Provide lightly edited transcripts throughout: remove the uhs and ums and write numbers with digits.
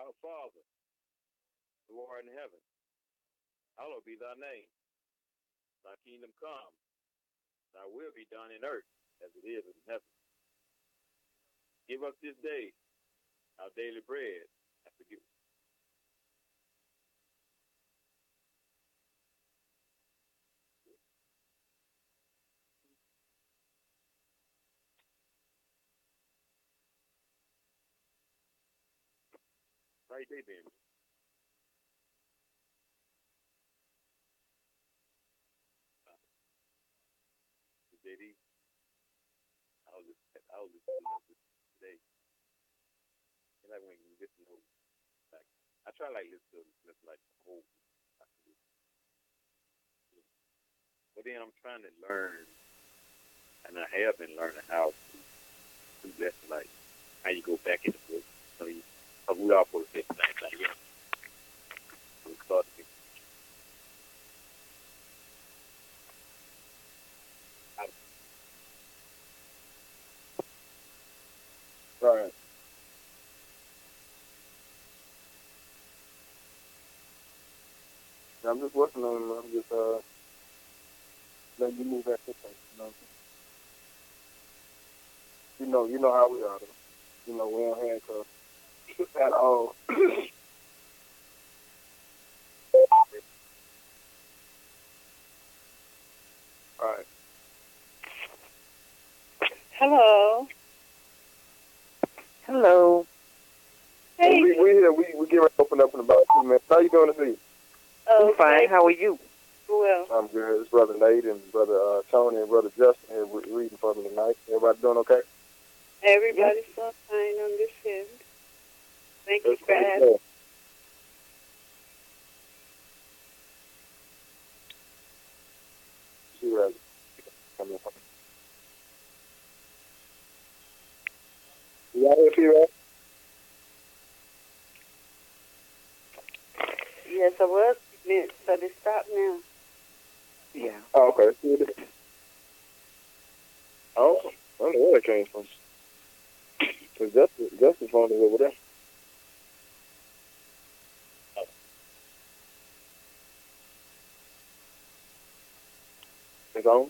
Our Father, who art in heaven, hallowed be thy name. Thy kingdom come, thy will be done in earth as it is in heaven. Give us this day our daily bread, and forgive us. Right day, baby. JD, I was just today. And like when you listen to like I try like listen to like the whole but then I'm trying to learn and I have been learning how to do that like how you go back in the book. So you we all supposed to say things like yeah. So we start to right. I'm just working on them. I'm just letting you move at this thing. You know how we are. Though. You know we don't handcuff at all. All right. Hello. Hello. Hey. We here. We get ready to open up in about 2 minutes. How you doing this evening? I'm fine. How are you? Well. I'm good. It's Brother Nate and Brother Tony and Brother Justin here reading for me tonight. Everybody doing okay? Everybody's so fine on this end. Thank you for asking. You got it, P-Ray? Yes, I was, but it stopped now. Yeah. Oh, okay. Oh, I don't know where it came from. Because Justin's phone is over there. It's on?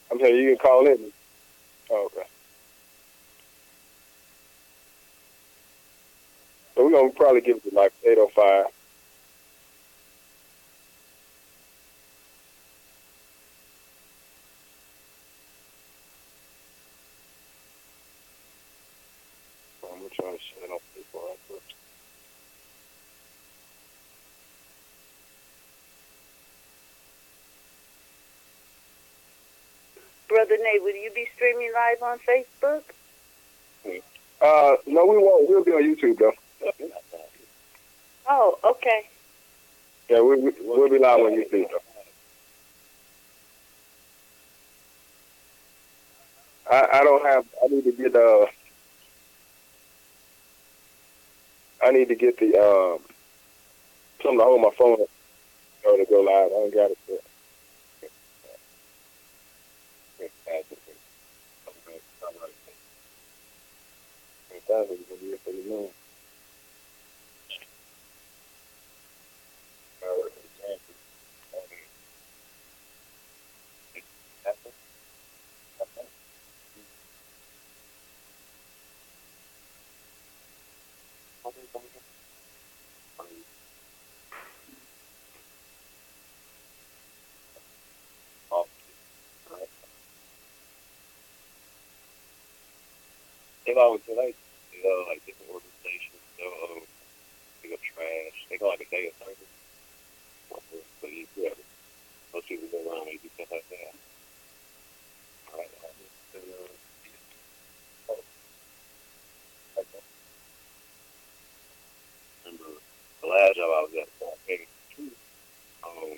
I'm saying you can call in. Oh, okay. So we're going to probably give it like 8:05. I'm going to try to shut it off before I put. Brother Nate, will you be streaming live on Facebook? No, we won't. We'll be on YouTube, though. Oh, okay. Yeah, we'll be live on YouTube, though. I don't have. I need to get the something to hold my phone up to go live. I ain't got it yet. They've always said like different organizations, pick up trash. They go like a day of service. So yeah, most people go around and do stuff like that. All right. Remember the last job I was at, um,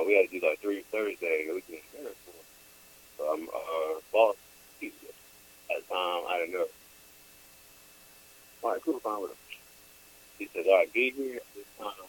we had to do like 3 Thursdays. We can boss at the time I didn't know. All right, cool, fine with him. He said, all right, be here at this time.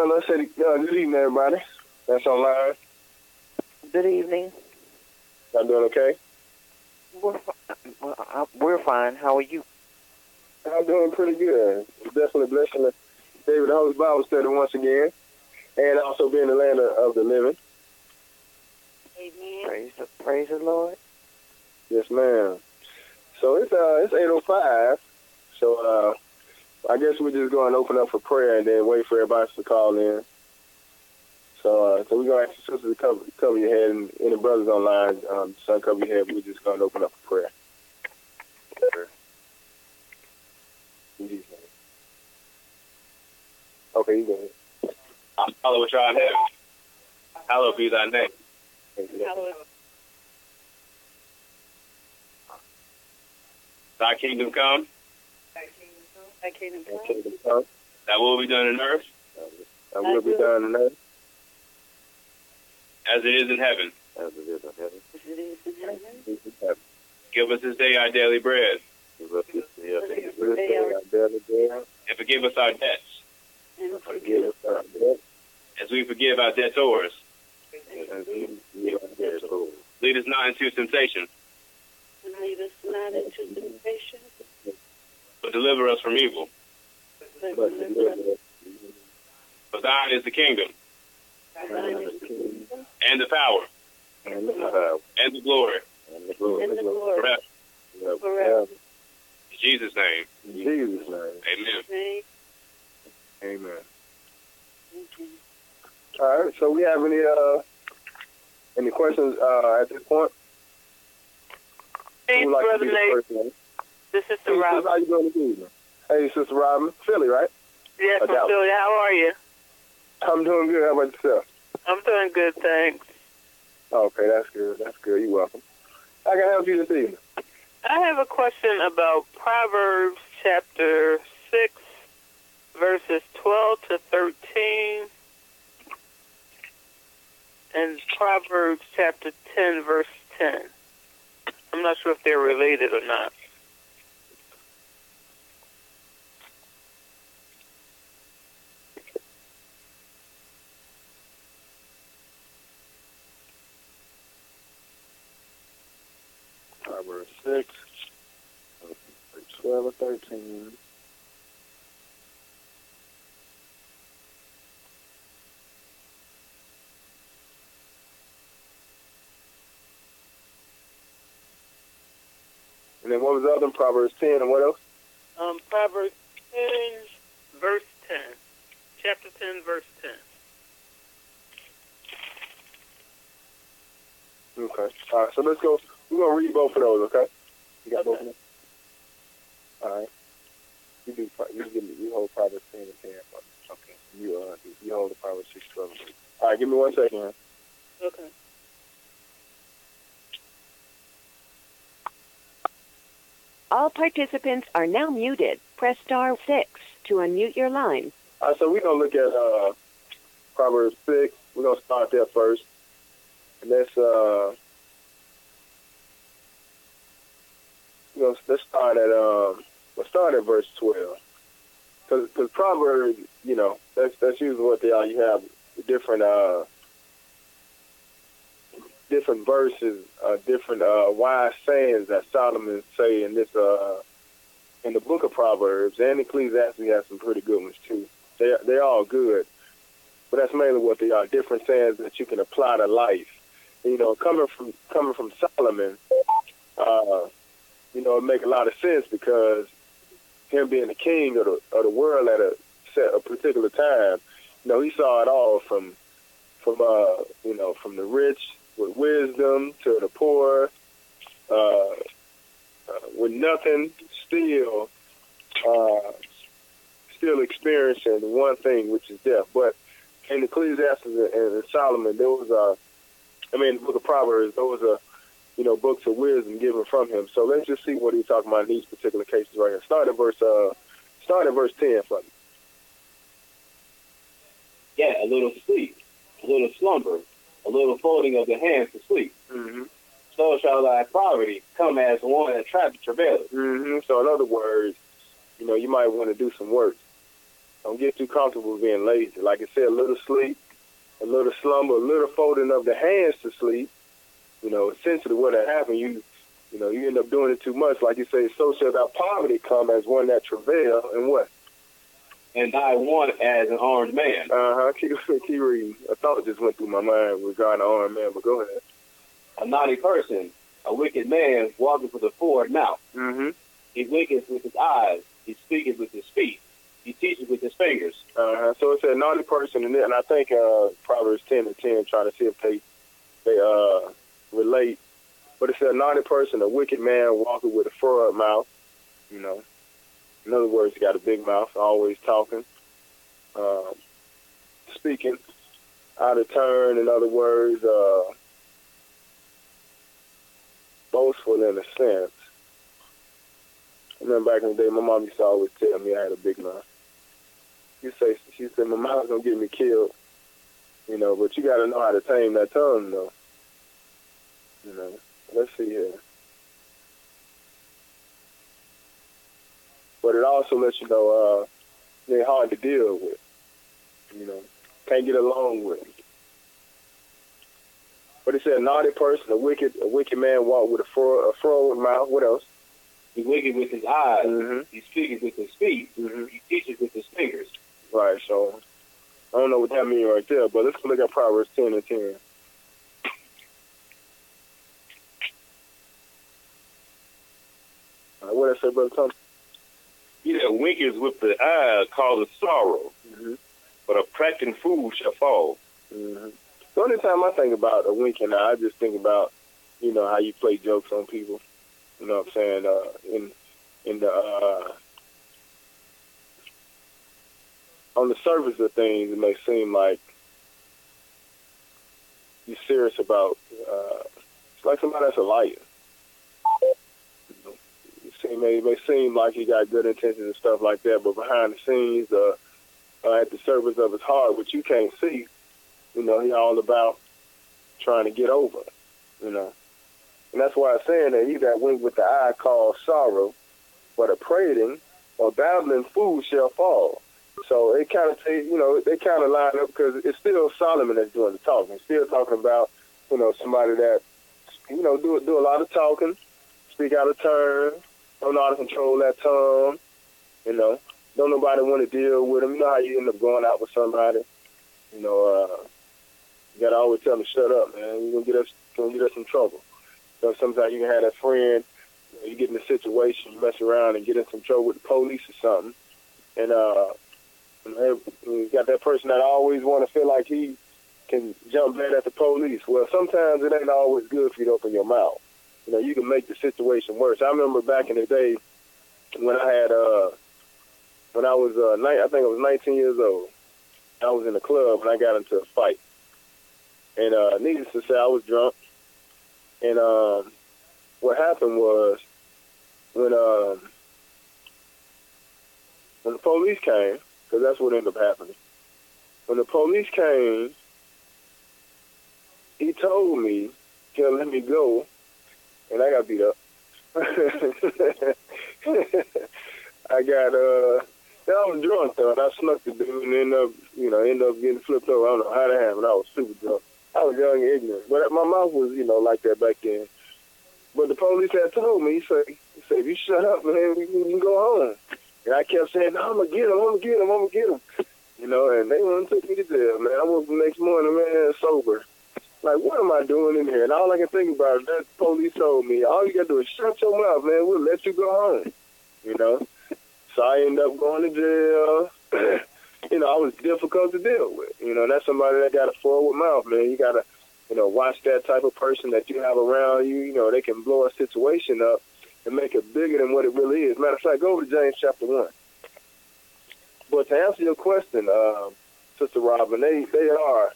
let's say good evening, everybody. That's online. Good evening. Y'all doing okay? We're fine. How are you? I'm doing pretty good. It's definitely a blessing to David the Host Bible study once again, and also be in the land of the living. Amen. Praise the Lord. Yes, ma'am. So it's 8:05. So I guess we're just going to open up for prayer and then wait for everybody to call in. So we're going to ask the sisters to cover your head, and any brothers online, son, cover your head. We're just going to open up for prayer. In Jesus' name. Okay, you go ahead. I follow what y'all in heaven. Hallowed be thy name. Hallelujah. Thy kingdom come. Thy kingdom Thy come. kingdom come. Thy will be done on earth Thy will be done on earth as it is in heaven. as it is in heaven. As it is in heaven. As it is in heaven. Give us this day our daily bread, Give us this day our daily bread, and forgive us our debts, And forgive us our debt, as we forgive our debtors. as we forgive our debtors. Lead us not into temptation, And lead us not into temptation, but deliver us from evil. but But deliver us deliver us For thine is the kingdom, from thine is the kingdom and the power, and the power, and the glory, and the glory, and the glory forever. forever. In Jesus' name, In Jesus' name. amen. Amen. Amen. Amen. All right. So we have any questions at this point? Hey, Who would like to Brother be the Nate. first one? This is Hey, Sister sis, Robin. how you doing this evening? Hey, Sister Robin. Philly, right? Yes, from Dallas. Philly. How are you? I'm doing good. How about yourself? I'm doing good, thanks. Okay, that's good. That's good. You're welcome. How can I help you this evening? I have a question about Proverbs chapter 6, verses 12 to 13, and Proverbs chapter 10, verse 10. I'm not sure if they're related or not. Proverbs 6, 12 or 13. And then what was the other one? Proverbs 10 and what else? Proverbs 10, verse 10. Chapter 10, verse 10. Okay. All right, so let's go. We're going to read both of those, okay? You got Okay. both of them? All right. You hold Proverbs 10 and 10. Okay. You hold the Proverbs 6, 12 and 13. All right, give me 1 second. Man. Okay. All participants are now muted. Press star 6 to unmute your line. All right, so we're going to look at Proverbs 6. We're going to start there first. And let's start at verse 12. Because Proverbs, you know, that's usually what they are. You have different verses, different wise sayings that Solomon say in this in the book of Proverbs, and Ecclesiastes has some pretty good ones too. They're all good, but that's mainly what they are. Different sayings that you can apply to life. You know, coming from Solomon, you know, it make a lot of sense because him being the king of the world at a particular time, you know, he saw it all from the rich with wisdom to the poor with nothing, still experiencing one thing, which is death. But in Ecclesiastes and Solomon, there was in the book of Proverbs, those are, you know, books of wisdom given from him. So let's just see what he's talking about in these particular cases right here. Start at verse 10 for me. Yeah, a little sleep, a little slumber, a little folding of the hands to sleep. Mm-hmm. So shall thy poverty come as one that travaileth. Mm-hmm. So in other words, you know, you might want to do some work. Don't get too comfortable being lazy. Like I said, a little sleep, a little slumber, a little folding of the hands to sleep. Essentially what had happened, you end up doing it too much. Like you say, so shall thy poverty come as one that travail, and what? And I want as an armed man. Keep reading. A thought just went through my mind regarding the armed man, but go ahead. A naughty person, a wicked man, walketh with a forward mouth. Mm-hmm. He winketh with his eyes. He speaketh with his feet. He teaches with his fingers. So it said naughty person, and I think Proverbs 10:10, trying to see if they relate. But it said naughty person, a wicked man, walking with a forward mouth. In other words, he got a big mouth, always talking, speaking out of turn. In other words, boastful in a sense. I remember back in the day, my mom used to always tell me I had a big mouth. She said, my mouth's gonna get me killed, but you gotta know how to tame that tongue, though. Let's see here. But it also lets you know they're hard to deal with. Can't get along with. But it said a naughty person, a wicked man walk with a forward mouth. What else? He wicked with his eyes. Mm-hmm. He speaketh with his feet. Mm-hmm. He teaches with his fingers. Right, so I don't know what that means right there, but let's look at Proverbs 10:10. What did I say, Brother Tom? He that winketh with the eye causeth sorrow, Mm-hmm. but a practicing fool shall fall. Mm-hmm. The only time I think about a winking eye, I just think about, how you play jokes on people. You know what I'm saying? In the on the surface of things, it may seem like you're serious about. It's like somebody that's a liar. It may seem like he got good intentions and stuff like that, but behind the scenes, at the surface of his heart, which you can't see, he all about trying to get over, And that's why it's saying that he that wink with the eye calls sorrow, but a prating or babbling fool shall fall. So it kind of, they kind of line up because it's still Solomon that's doing the talking. It's still talking about, somebody that, do a lot of talking, speak out of turn, don't know how to control that tongue, don't nobody want to deal with them. You know how you end up going out with somebody, you gotta always tell them, shut up, man. You're gonna get us in trouble. So sometimes you can have that friend, you get in a situation, you mess around and get in some trouble with the police or something, and you got that person that always want to feel like he can jump bad at the police. Well, sometimes it ain't always good for you to open your mouth. You can make the situation worse. I remember back in the day when I had, when I was, I think I was 19 years old. I was in a club and I got into a fight. And needless to say, I was drunk. And what happened was when the police came, because that's what ended up happening. When the police came, he told me he'll let me go, and I got beat up. I was drunk though, and I snuck the dude and ended up getting flipped over. I don't know how that happened. I was super drunk. I was young and ignorant, but my mouth was, like that back then. But the police had told me, he said, if you shut up, man, we can go home. And I kept saying, no, I'm going to get him. And they wouldn't take me to jail, man. I woke up the next morning, man, sober. Like, what am I doing in here? And all I can think about is that the police told me, all you got to do is shut your mouth, man. We'll let you go home, So I ended up going to jail. I was difficult to deal with. That's somebody that got a forward mouth, man. You got to, watch that type of person that you have around you. They can blow a situation up and make it bigger than what it really is. Matter of fact, go over to James chapter 1. But to answer your question, Sister Robin, they are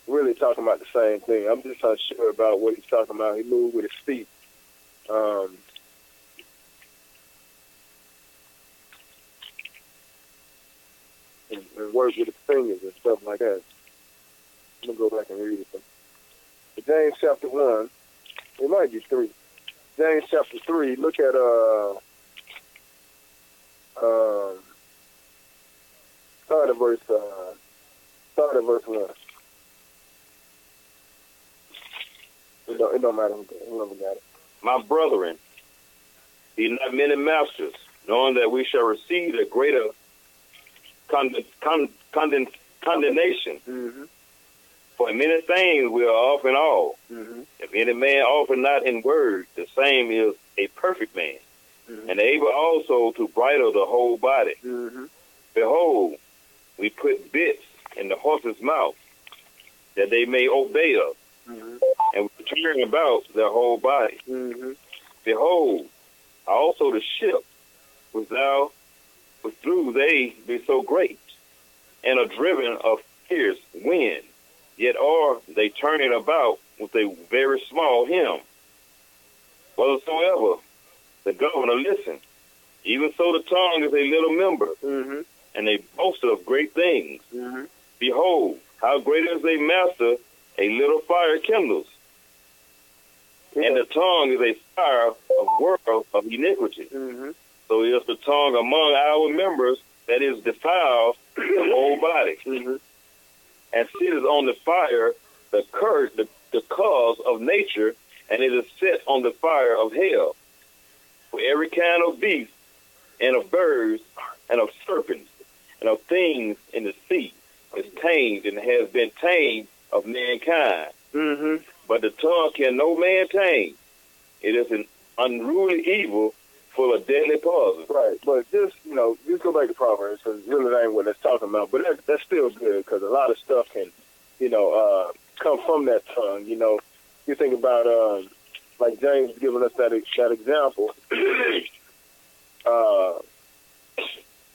really talking about the same thing. I'm just unsure about what he's talking about. He moved with his feet. And work with his fingers and stuff like that. I'm going to go back and read it. But James chapter 1, it might be 3. James chapter 3, look at Start at verse 1. It don't matter whoever got it. My brethren, be not many masters, knowing that we shall receive a greater condemnation. Mm-hmm. For in many things we are off in all. Mm-hmm. If any man offer not in word, the same is a perfect man, Mm-hmm. and able also to bridle the whole body. Mm-hmm. Behold, we put bits in the horse's mouth, that they may obey us, Mm-hmm. and we turn about their whole body. Mm-hmm. Behold, also the ship without through they be so great, and are driven of fierce wind, yet are they turning about with a very small helm. Whatsoever the governor listen, even so the tongue is a little member, Mm-hmm. and a boaster of great things. Mm-hmm. Behold, how great is a master, a little fire kindles. Yeah. And the tongue is a fire of world of iniquity. Mm-hmm. So is the tongue among our members that is defiled the whole body, Mm-hmm. and sitteth on the fire, the cause of nature, and it is set on the fire of hell. For every kind of beast, and of birds, and of serpents, and of things in the sea is tamed and has been tamed of mankind. Mm-hmm. But the tongue can no man tame. It is an unruly evil full of deadly poison. Right, but just go back to Proverbs, because really that ain't what that's talking about. But that's still good, because a lot of stuff can, come from that tongue. You think about like James giving us that example,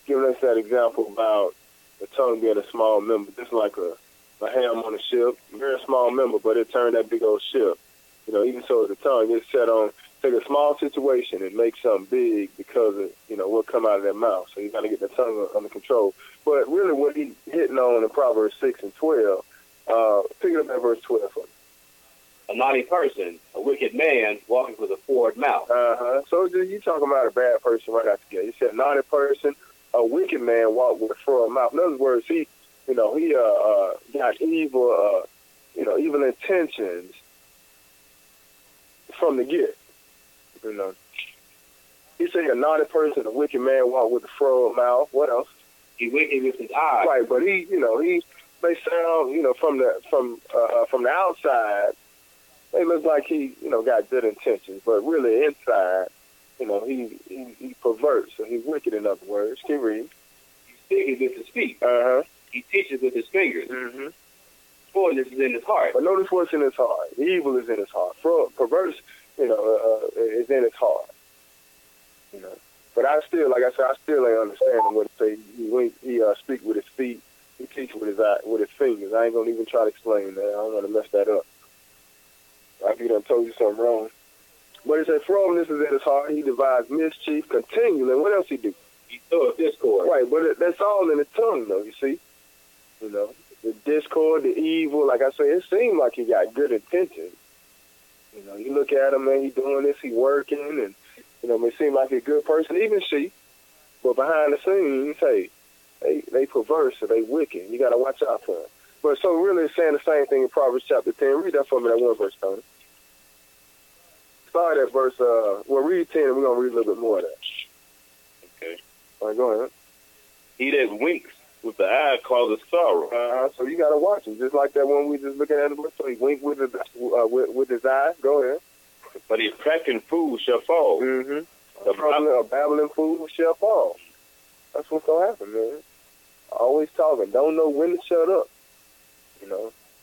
giving us that example about the tongue being a small member, just like a ham on a ship, very small member, but it turned that big old ship. Even so, the tongue is set on. Take a small situation and make something big because of, what come out of their mouth. So you got to get the tongue under control. But really what he's hitting on in Proverbs 6 and 12, pick it up at verse 12 for me. A naughty person, a wicked man, walking with a forward mouth. Uh-huh. So you talking about a bad person right out the gate. You said naughty person, a wicked man walk with a forward mouth. In other words, he got evil, evil intentions from the get. He said a naughty person, a wicked man walk with a froward mouth. What else? He wicked with his eyes. Right, but he may sound, from the outside, they look like he, got good intentions, but really inside, he perverts, so he's wicked. In other words, keep reading. He speaks with his feet. Uh-huh. He teaches with his fingers. Mm-hmm. Foolishness is in his heart. But notice what's in his heart. Evil is in his heart. Perverse, is in his heart. But I still, like I said, I still ain't understanding what it say. He speak with his feet. He teach with his fingers. I ain't gonna even try to explain that. I don't want to mess that up. Like he done told you something wrong. But it said, frowardness is in his heart. He devises mischief continually. And what else he do? He soweth discord. Right, but that's all in the tongue, though. You see, the discord, the evil. Like I say, it seems like he got good intentions. You look at him, man. He doing this. He working, and it seem like a good person. Even she, but behind the scenes, hey, they perverse or they wicked. You got to watch out for them. But so really, it's saying the same thing in Proverbs chapter 10. Read that for me, that one verse, Tony. Start at verse. Read 10, and we're gonna read a little bit more of that. Okay. All right, go ahead. He that winks with the eye causes sorrow. So you gotta watch him, just like that one we just looking at him. So he winked with his eye. Go ahead. But a cracking fool shall fall. Mm-hmm. A babbling fool shall fall. That's what's gonna happen, man. Always talking, don't know when to shut up.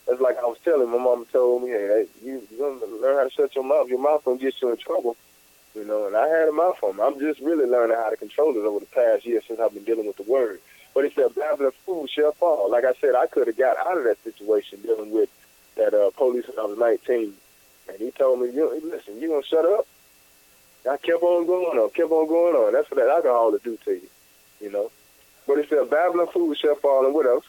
That's like I was telling my mama told me, hey, you gonna learn how to shut your mouth. Your mouth gonna get you in trouble. And I had a mouth on me. I'm just really learning how to control it over the past year since I've been dealing with the word. But it said, babbling fool shall fall. Like I said, I could have got out of that situation dealing with that police when I was 19. And he told me, listen, you gonna shut up? I kept on going on. That's what that alcohol will do to you, But it said, babbling fool shall fall, and what else?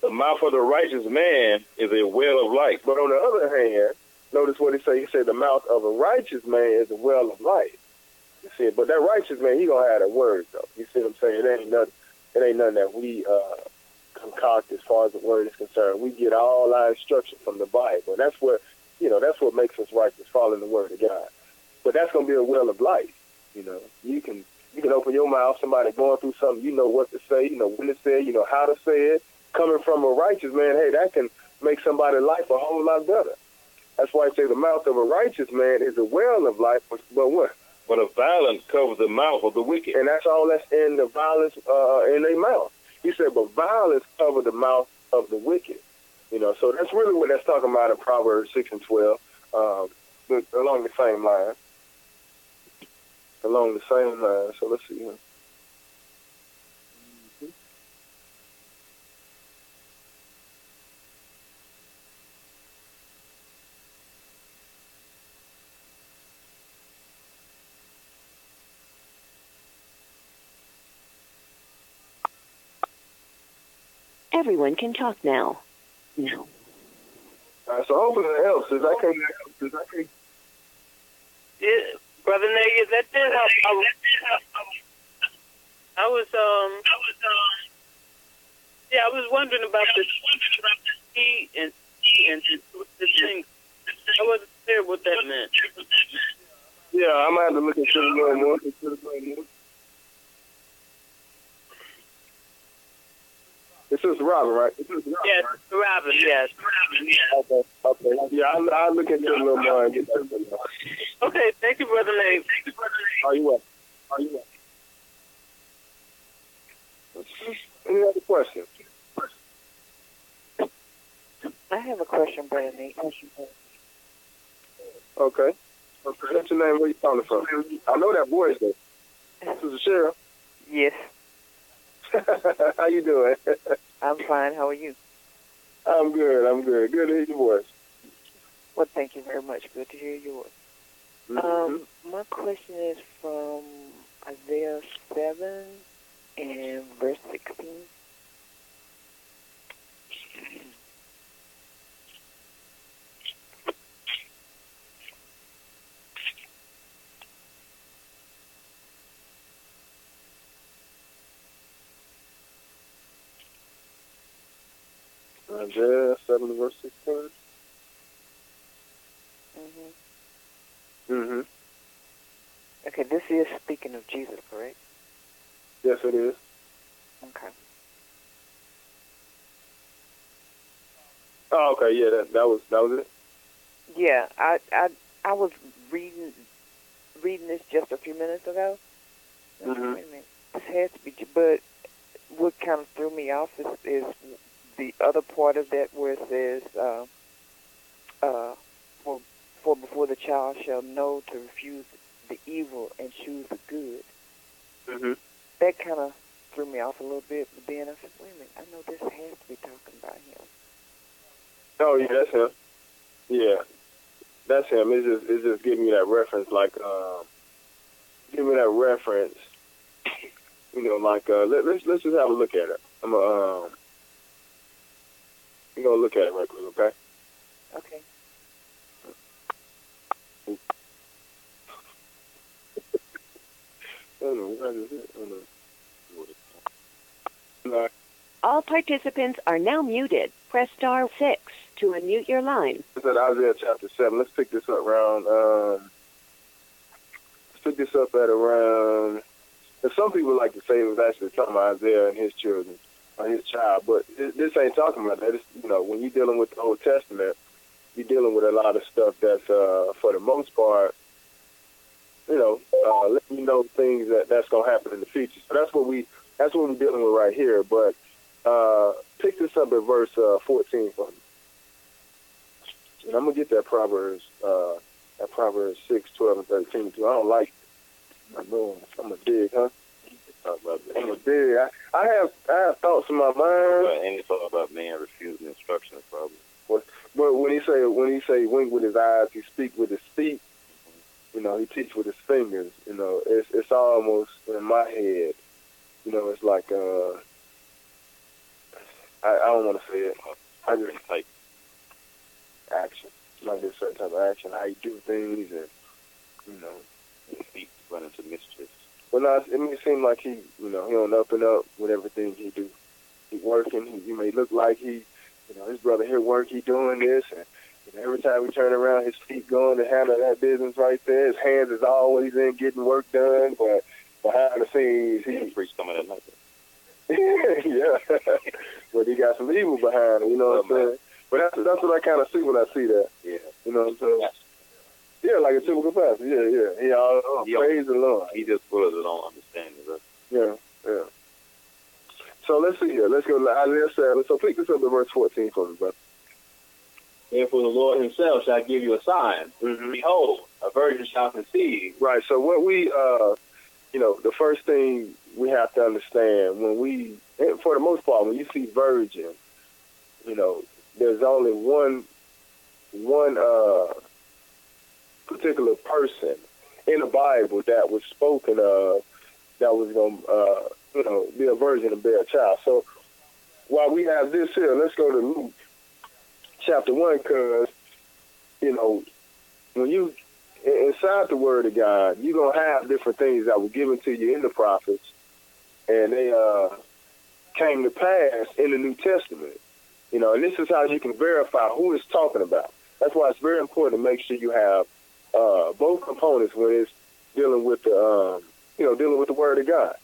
The mouth of the righteous man is a well of life. But on the other hand, notice what he said. He said the mouth of a righteous man is a well of life. You see, but that righteous man, he gonna have that word though. You see what I'm saying? It ain't nothing. it ain't nothing that we concoct as far as the word is concerned. We get all our instruction from the Bible. That's what that's what makes us righteous, following the word of God. But that's gonna be a well of life. You can open your mouth, somebody going through something, you know what to say, you know when to say it, you know how to say it. Coming from a righteous man, hey, that can make somebody's life a whole lot better. That's why I say the mouth of a righteous man is a well of life, but what? But a violence covers the mouth of the wicked. And that's all that's in the violence in their mouth. He said, but violence covers the mouth of the wicked. So that's really what that's talking about in Proverbs 6 and 12, along the same line. So let's see. Everyone can talk now. No. So hopefully that helps. Yeah, Brother Nagin, that did help. I was wondering about the E and the thing. I wasn't clear what that meant. Yeah, I'm gonna have to look into it a little more. This is Robin, right? Yes, Robin, yes. Okay. Yeah, I'll look into it a little more and get that. Okay, thank you, Brother Nate. Are you welcome? Any other questions? I have a question, Brother Nate. Okay. What's your name? Where you calling from? I know that voice, though. This is Cheryl. Yes. How you doing? I'm fine. How are you? I'm good. Good to hear your voice. Well, thank you very much. Good to hear yours. Mm-hmm. My question is from Isaiah 7 and verse 16. Isaiah 7 verse 16. Mm-hmm. Okay, this is speaking of Jesus, correct? Yes, it is. Okay. Oh, okay. Yeah, that was it. Yeah, I was reading this just a few minutes ago. Mm-hmm. Wait a minute. This has to be, but what kind of threw me off is the other part of that where it says, for before the child shall know to refuse the evil and choose the good. Mm-hmm. That kind of threw me off a little bit, but then I said, wait a minute, I know this has to be talking about him. Oh, yeah, that's him. Yeah, that's him. It's just giving me that reference, give me that reference. Let's just have a look at it. I'm gonna look at it right quick, okay? Okay. All participants are now muted. Press star 6 to unmute your line. It's at Isaiah chapter 7. Let's pick this up around, at around, and some people like to say it was actually talking about Isaiah and his children, or his child, but this ain't talking about that. It's, when you're dealing with the Old Testament, you're dealing with a lot of stuff that's, for the most part, letting you know things that's going to happen in the future. So that's what we're dealing with right here. But pick this up at verse 14 for me. And I'm going to get that Proverbs 6, 12, and 13 too. I don't like it. I'm a dig, huh? I'm a dig. I have thoughts in my mind. Any thought about man refusing instruction is probably. But when he say wink with his eyes, he speak with his feet. He teach with his fingers. It's almost in my head. It's like I don't want to say it. I just like action, like a certain type of action, how you do things, and feet run into mischief. Well, no, it may seem like he on the up and up with everything he do. He working. He may look like his brother here work. He doing this, and every time we turn around, his feet going to handle that business right there. His hands is always in getting work done, but behind the scenes, he preach some of that like that. yeah, but he got some evil behind him. You know what I'm saying? But that's what I kind of see when I see that. Yeah. You know what I'm saying? Yeah, like a typical pastor. Yeah. He all praise the Lord. He just full of his own understanding, right? Yeah. So let's see here. Let's go to Isaiah 7. So pick this up to verse 14 for me, brother. Therefore the Lord himself shall give you a sign. Mm-hmm. Behold, a virgin shall conceive. Right. So what we, the first thing we have to understand for the most part, when you see virgin, there's only one particular person in the Bible that was spoken of that was going to, be a virgin and bear a child. So while we have this here, let's go to Luke chapter 1, because, when you, inside the Word of God, you're going to have different things that were given to you in the prophets, and they came to pass in the New Testament. And this is how you can verify who it's talking about. That's why it's very important to make sure you have both components when it's dealing with the, dealing with the Word of God.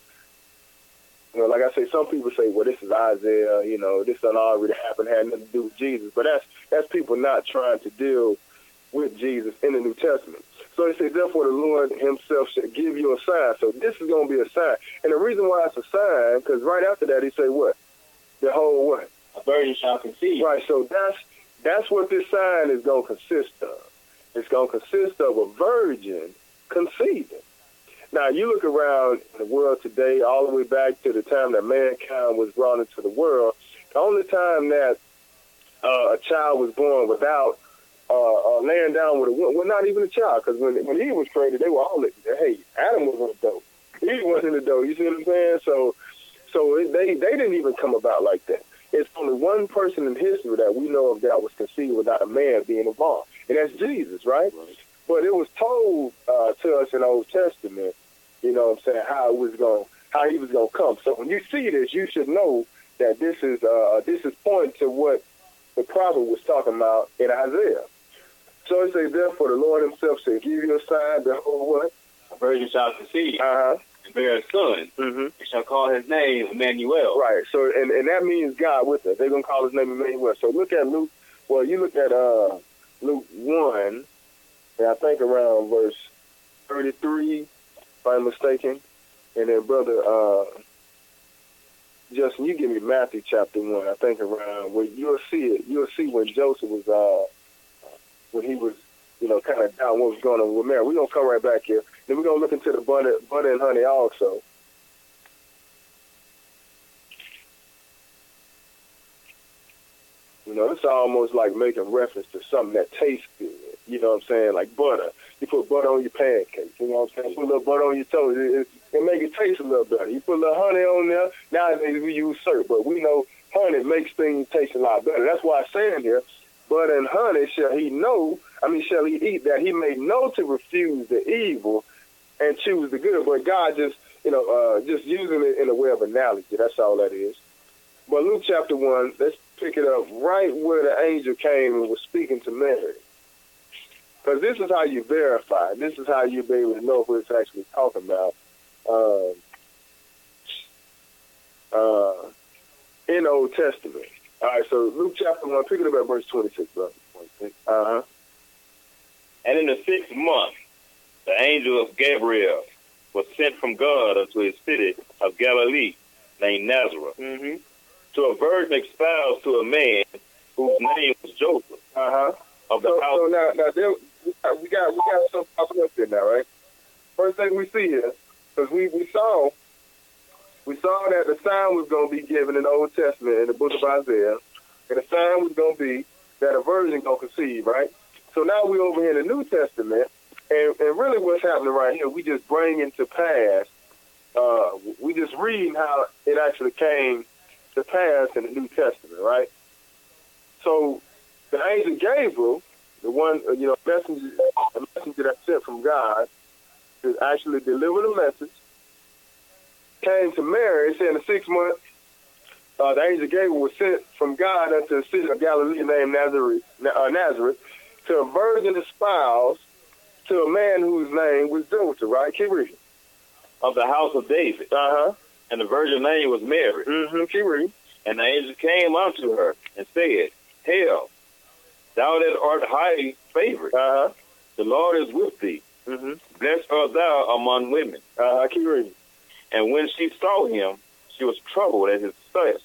Like I say, some people say, well, this is Isaiah, this done already happened, had nothing to do with Jesus. But that's people not trying to deal with Jesus in the New Testament. So he says, therefore the Lord himself shall give you a sign. So this is going to be a sign. And the reason why it's a sign, because right after that he say what? Behold what? A virgin shall conceive. Right, so that's what this sign is going to consist of. It's going to consist of a virgin conceiving. Now, you look around the world today, all the way back to the time that mankind was brought into the world, the only time that a child was born without laying down with a woman, well, not even a child, because when he was created, they were all, hey, Adam was in the dough. Eve was in the dough, you see what I'm saying? So they didn't even come about like that. It's only one person in history that we know of that was conceived without a man being involved, and that's Jesus, right? But it was told to us in the Old Testament, you know what I'm saying, how he was going to come. So when you see this, you should know that this is pointing to what the prophet was talking about in Isaiah. So it says, therefore the Lord himself shall give you a sign, behold what? A virgin shall conceive. And bear a son. Mm-hmm. And shall call his name Emmanuel. Right. So and that means God with us. They're gonna call his name Emmanuel. So look at Luke. Well, you look at Luke 1, and I think around verse 33, if I'm mistaken. And then brother Justin, you give me Matthew chapter 1. I think around where you'll see it. You'll see when Joseph was when he was kind of down what was going on with Mary. We're gonna come right back here. Then we're gonna look into the butter and honey also. It's almost like making reference to something that tastes good. You know what I'm saying? Like butter. You put butter on your pancakes. You know what I'm saying? Put a little butter on your toast. It make it taste a little better. You put a little honey on there. Nowadays we use syrup, but we know honey makes things taste a lot better. That's why I'm saying here, butter and honey shall he eat, that he may know to refuse the evil and choose the good. But God just using it in a way of analogy. That's all that is. But Luke chapter 1, let's pick it up right where the angel came and was speaking to Mary. Because this is how you verify. This is how you'll be able to know what it's actually talking about in the Old Testament. All right, so Luke chapter 1, pick it up at verse 26, brother. 26. And in the 6th month, the angel of Gabriel was sent from God unto a city of Galilee named Nazareth, to a virgin espoused to a man whose name was Joseph, of the house. So now we got something popping up here now, right? First thing we see here, because we saw that the sign was going to be given in the Old Testament in the book of Isaiah, and the sign was going to be that a virgin going to conceive, right? So now we're over here in the New Testament, and really what's happening right here, we just bring into pass, we just reading how it actually came to pass in the New Testament, right? So the angel Gabriel, the one, messenger that's sent from God, to actually deliver the message came to Mary, it said in the 6th month, the angel Gabriel was sent from God unto a city of Galilee named Nazareth, to a virgin espoused to a man whose name was Joseph, right? Keep reading. Of the house of David. Uh-huh. And the virgin name was Mary. Mm-hmm. Keep reading. And the angel came unto her and said, Hail, thou that art highly favored. Uh-huh. The Lord is with thee. Mm-hmm. Blessed art thou among women. Keep reading. And when she saw him, she was troubled at his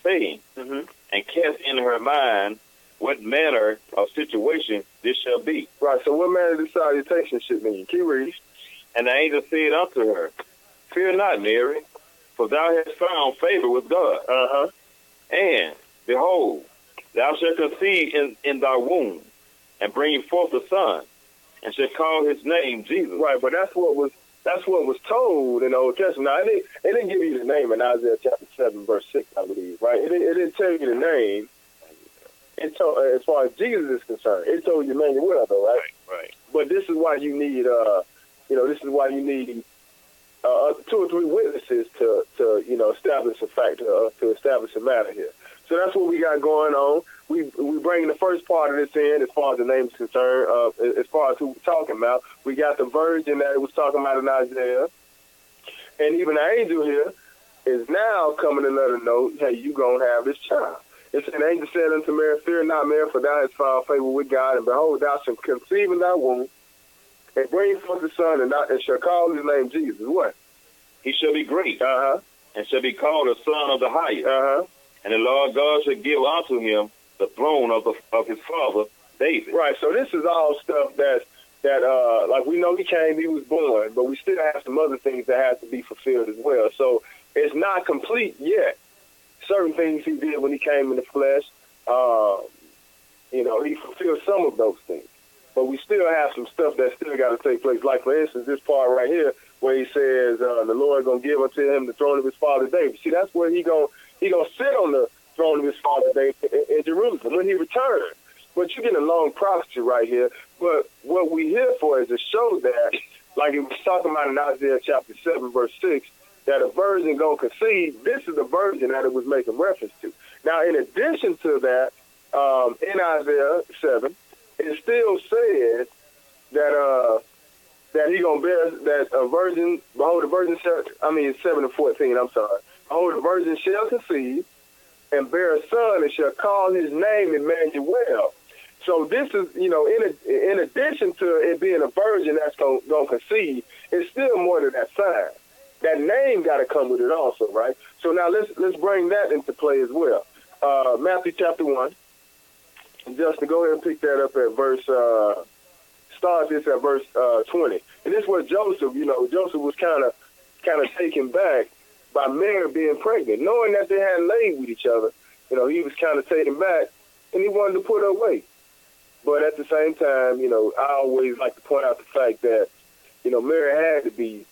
saying, mm-hmm. and cast in her mind what manner of situation this shall be. Right, so what manner of salutation should mean? Keep reading. And the angel said unto her, Fear not, Mary, for thou hast found favor with God. Uh-huh. And, behold, thou shalt conceive in thy womb, and bring forth a son, and shall call his name Jesus. Right, but that's what was told in the Old Testament. Now, it didn't give you the name in Isaiah chapter 7, verse 6, I believe, right? It didn't tell you the name. It told, as far as Jesus is concerned, it told you Emmanuel, though, right? Right. But this is why you need, this is why you need 2 or 3 witnesses to establish a fact, to establish a matter here. So that's what we got going on. We bring the first part of this in as far as the name is concerned, as far as who we're talking about. We got the virgin that it was talking about in Isaiah. And even the angel here is now coming to let her know, hey, you going to have this child. It's an angel said unto Mary, Fear not, Mary, for thou hast found favor with God, and behold, thou shalt conceive in thy womb, and bring forth a son, and shall call his name Jesus. What? He shall be great, Uh-huh. and shall be called the Son of the Highest. Uh-huh. And the Lord God shall give unto him the throne of his father David. Right. So this is all stuff that like we know he came, he was born, but we still have some other things that have to be fulfilled as well. So it's not complete yet. Certain things he did when he came in the flesh, he fulfilled some of those things. But we still have some stuff that still got to take place. Like, for instance, this part right here where he says the Lord going to give unto him the throne of his father David. See, that's where he gonna sit on the throne of his father David in Jerusalem when he returns. But you're getting a long prophecy right here. But what we here for is to show that, like it was talking about in Isaiah chapter 7, verse 6, that a virgin going to conceive. This is the virgin that it was making reference to. Now, in addition to that, in Isaiah 7, it still says that he gonna bear, that a virgin, behold, the virgin shall, 7:14, I'm sorry. Behold, the virgin shall conceive and bear a son, and shall call his name Emmanuel. So this is, in addition to it being a virgin that's gonna conceive, it's still more than that sign. That name got to come with it also, right? So now let's bring that into play as well. Matthew chapter 1. And Justin, go ahead and pick that up at verse, start this at verse 20. And this was Joseph, Joseph was kind of taken back by Mary being pregnant, knowing that they hadn't laid with each other. He was kind of taken back, and he wanted to put her away. But at the same time, I always like to point out the fact that, Mary had to be,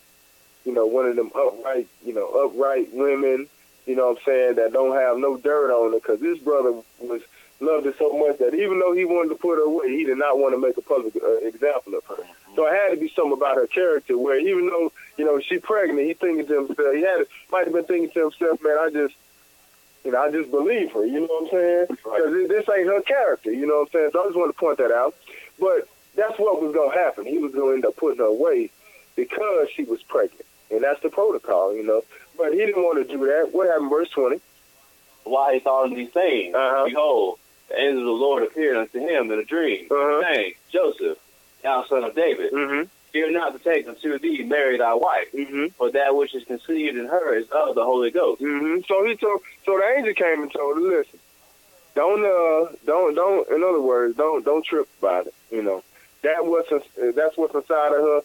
one of them upright women, that don't have no dirt on her, because this brother loved her so much that even though he wanted to put her away, he did not want to make a public example of her. So it had to be something about her character where even though, she's pregnant, he thinking to himself, might have been thinking to himself, man, I just believe her, you know what I'm saying? Because this ain't her character, you know what I'm saying? So I just want to point that out. But that's what was going to happen. He was going to end up putting her away because she was pregnant. And that's the protocol, But he didn't want to do that. What happened, verse 20? Why he thought of these things, behold, the angel of the Lord appeared unto him in a dream, saying, Joseph, thou son of David, fear not to take unto thee Mary thy wife, for that which is conceived in her is of the Holy Ghost. So the angel came and told her, listen, don't, in other words, don't trip about it. That's what's inside of her.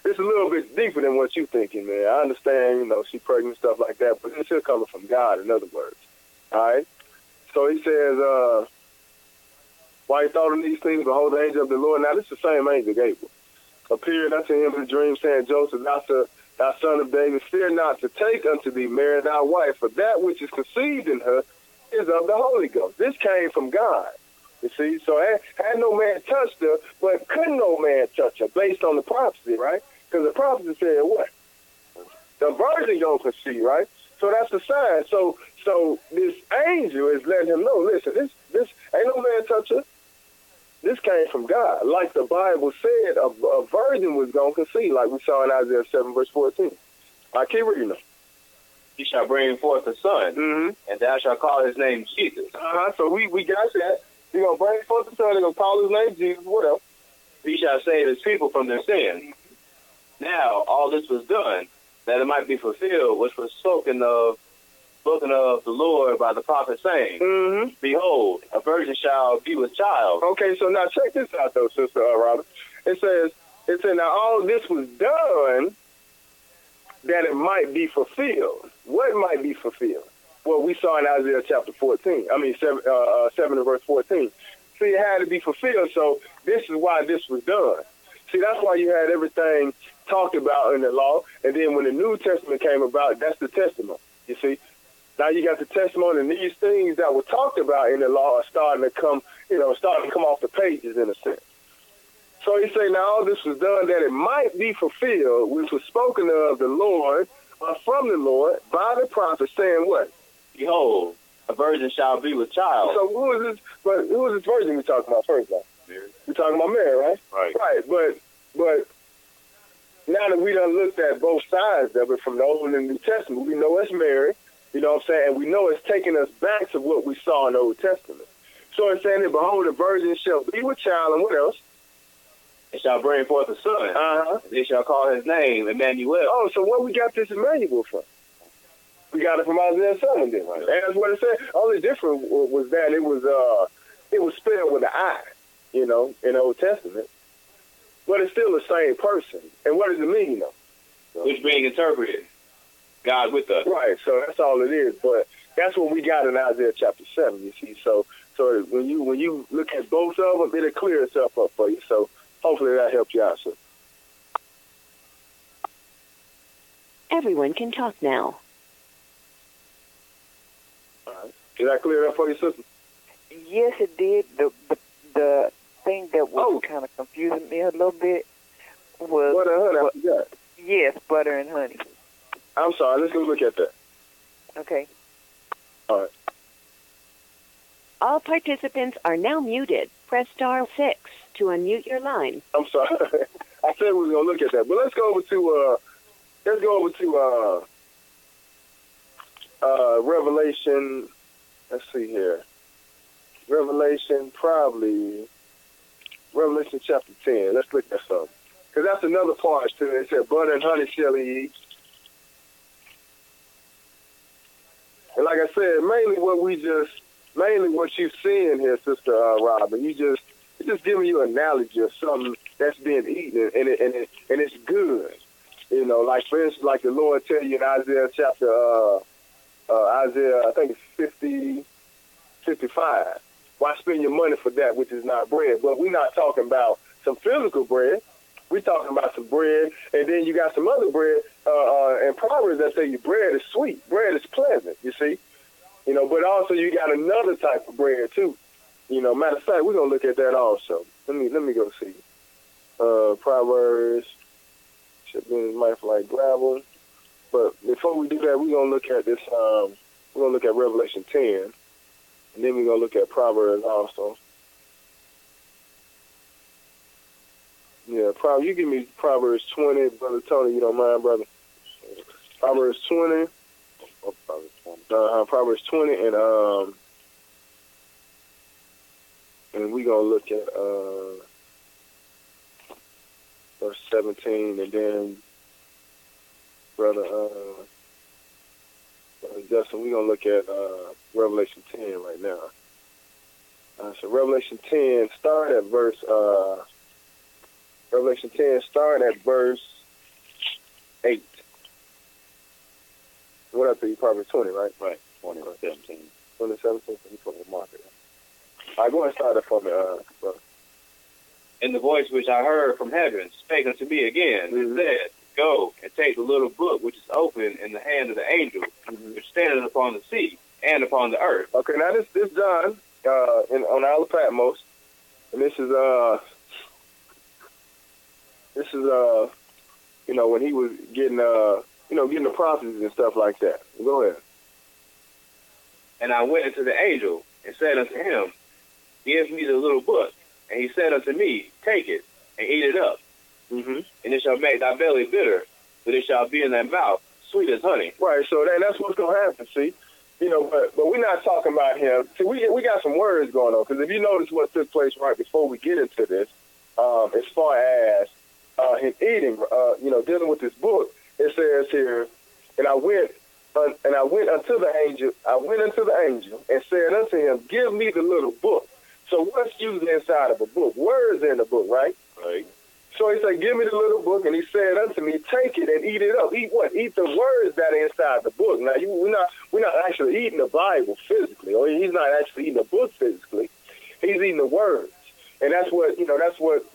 It's a little bit deeper than what you thinking, man. I understand, she's pregnant and stuff like that, but it's still coming from God, in other words. All right? So he says, why he thought of these things, behold, the angel of the Lord. Now, this is the same angel, Gabriel. Appeared unto him in a dream, saying, Joseph, thou son of David, fear not to take unto thee Mary thy wife, for that which is conceived in her is of the Holy Ghost. This came from God. You see, so had no man touched her, but couldn't no man touch her based on the prophecy, right? Because the prophecy said what? The virgin gonna conceive, right? So that's the sign. So this angel is letting him know, listen, this ain't no man touch her. This came from God. Like the Bible said, a virgin was gonna conceive, like we saw in Isaiah 7, verse 14. I keep reading them. He shall bring forth a son, and thou shalt call his name Jesus. So we got that. He's gonna bring forth a son, they're gonna call his name Jesus, what else? He shall save his people from their sins. Now all this was done, that it might be fulfilled, which was spoken of the Lord by the prophet, saying, Behold, a virgin shall be with child. Okay, so now check this out, though, Sister Robert. It says, now all this was done that it might be fulfilled. What might be fulfilled? Well, we saw in Isaiah chapter 14. 7 and verse 14. See, it had to be fulfilled, so this is why this was done. See, that's why you had everything talked about in the law, and then when the New Testament came about, that's the testimony, you see. Now you got the testimony, and these things that were talked about in the law are starting to come off the pages in a sense. So he say, now all this was done that it might be fulfilled, which was spoken of the Lord, from the Lord, by the prophet, saying what? Behold, a virgin shall be with child. So who is this virgin we talking about first, though? Mary. We're talking about Mary, right? Right. But now that we done looked at both sides of it from the Old and the New Testament, we know it's Mary, you know what I'm saying? And we know it's taking us back to what we saw in the Old Testament. So it's saying that, behold, a virgin shall be with child, and what else? It shall bring forth a son. And they shall call his name Emmanuel. Oh, so where we got this Emmanuel from? We got it from Isaiah 7, then, right? And that's what it said. Only difference was that it was spelled with an I, you know, in the Old Testament. But it's still the same person. And what does it mean, though? So, which being interpreted, God with us. Right, so that's all it is. But that's what we got in Isaiah chapter 7, you see. So when you look at both of them, it'll clear itself up for you. So hopefully that helped you out, sir. Everyone can talk now. All right. Did that clear it up for you, sister? Yes, it did. The thing that was kind of confusing me a little bit was... Butter and honey, I forgot. Yes, butter and honey. I'm sorry. Let's go look at that. Okay. All right. All participants are now muted. Press star 6 to unmute your line. I'm sorry. I said we were going to look at that. But let's go over to Revelation. Let's see here. Revelation chapter 10. Let's look at something. Because that's another part to it. It said, butter and honey shall he eat. And like I said, mainly what you're seeing here, Sister Robin, it's just giving you an analogy of something that's being eaten, and it's good. You know, like for instance, like the Lord tell you in Isaiah chapter, Isaiah, I think it's 55. Why spend your money for that which is not bread? But we're not talking about some physical bread. We're talking about some bread, and then you got some other bread in Proverbs that say your bread is sweet, bread is pleasant, you see. You know, but also you got another type of bread too. You know, matter of fact, we're gonna look at that also. Let me go see. Proverbs should be in his mouth like gravel. But before we do that, we're gonna look at this. We're gonna look at Revelation 10, and then we're gonna look at Proverbs also. Yeah, you give me Proverbs 20, Brother Tony. You don't mind, brother? Proverbs 20. Oh, Proverbs 20, and we're gonna look at verse 17, and then Brother Justin, we're gonna look at Revelation 10 right now. So Revelation 10, start at verse 8. What up to you? Proverbs 20, right? Right. 20 or 17. 20, 17. You put the marker. All right, go ahead and start that for me, brother. And the voice which I heard from heaven spake unto me again, and said, Go and take the little book which is open in the hand of the angel, which standeth upon the sea and upon the earth. Okay, now this John on Isle of Patmos, and this is when he was getting, getting the prophecies and stuff like that. Go ahead. And I went unto the angel and said unto him, give me the little book. And he said unto me, take it and eat it up. And it shall make thy belly bitter, but it shall be in thy mouth sweet as honey. Right, so that's what's going to happen, see? But we're not talking about him. See, we got some words going on, because if you notice what took place right before we get into this, as far as him eating, dealing with this book, it says here, and I went unto the angel. I went unto the angel and said unto him, give me the little book. So what's used inside of a book? Words in the book, right? Right. So he said, give me the little book, and he said unto me, take it and eat it up. Eat what? Eat the words that are inside the book. Now, we're not actually eating the Bible physically, or he's not actually eating the book physically. He's eating the words. And that's what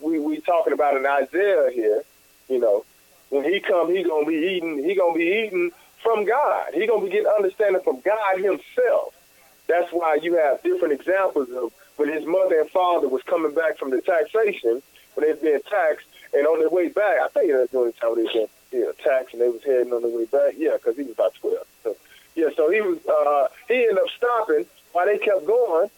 we talking about in Isaiah here. When he come, he gonna be eating from God. He gonna be getting understanding from God himself. That's why you have different examples of when his mother and father was coming back from the taxation, when they was being taxed, and on their way back, I think that's the only time they was being taxed, and they was heading on their way back. Yeah, because he was about 12. So he was he ended up stopping while they kept going,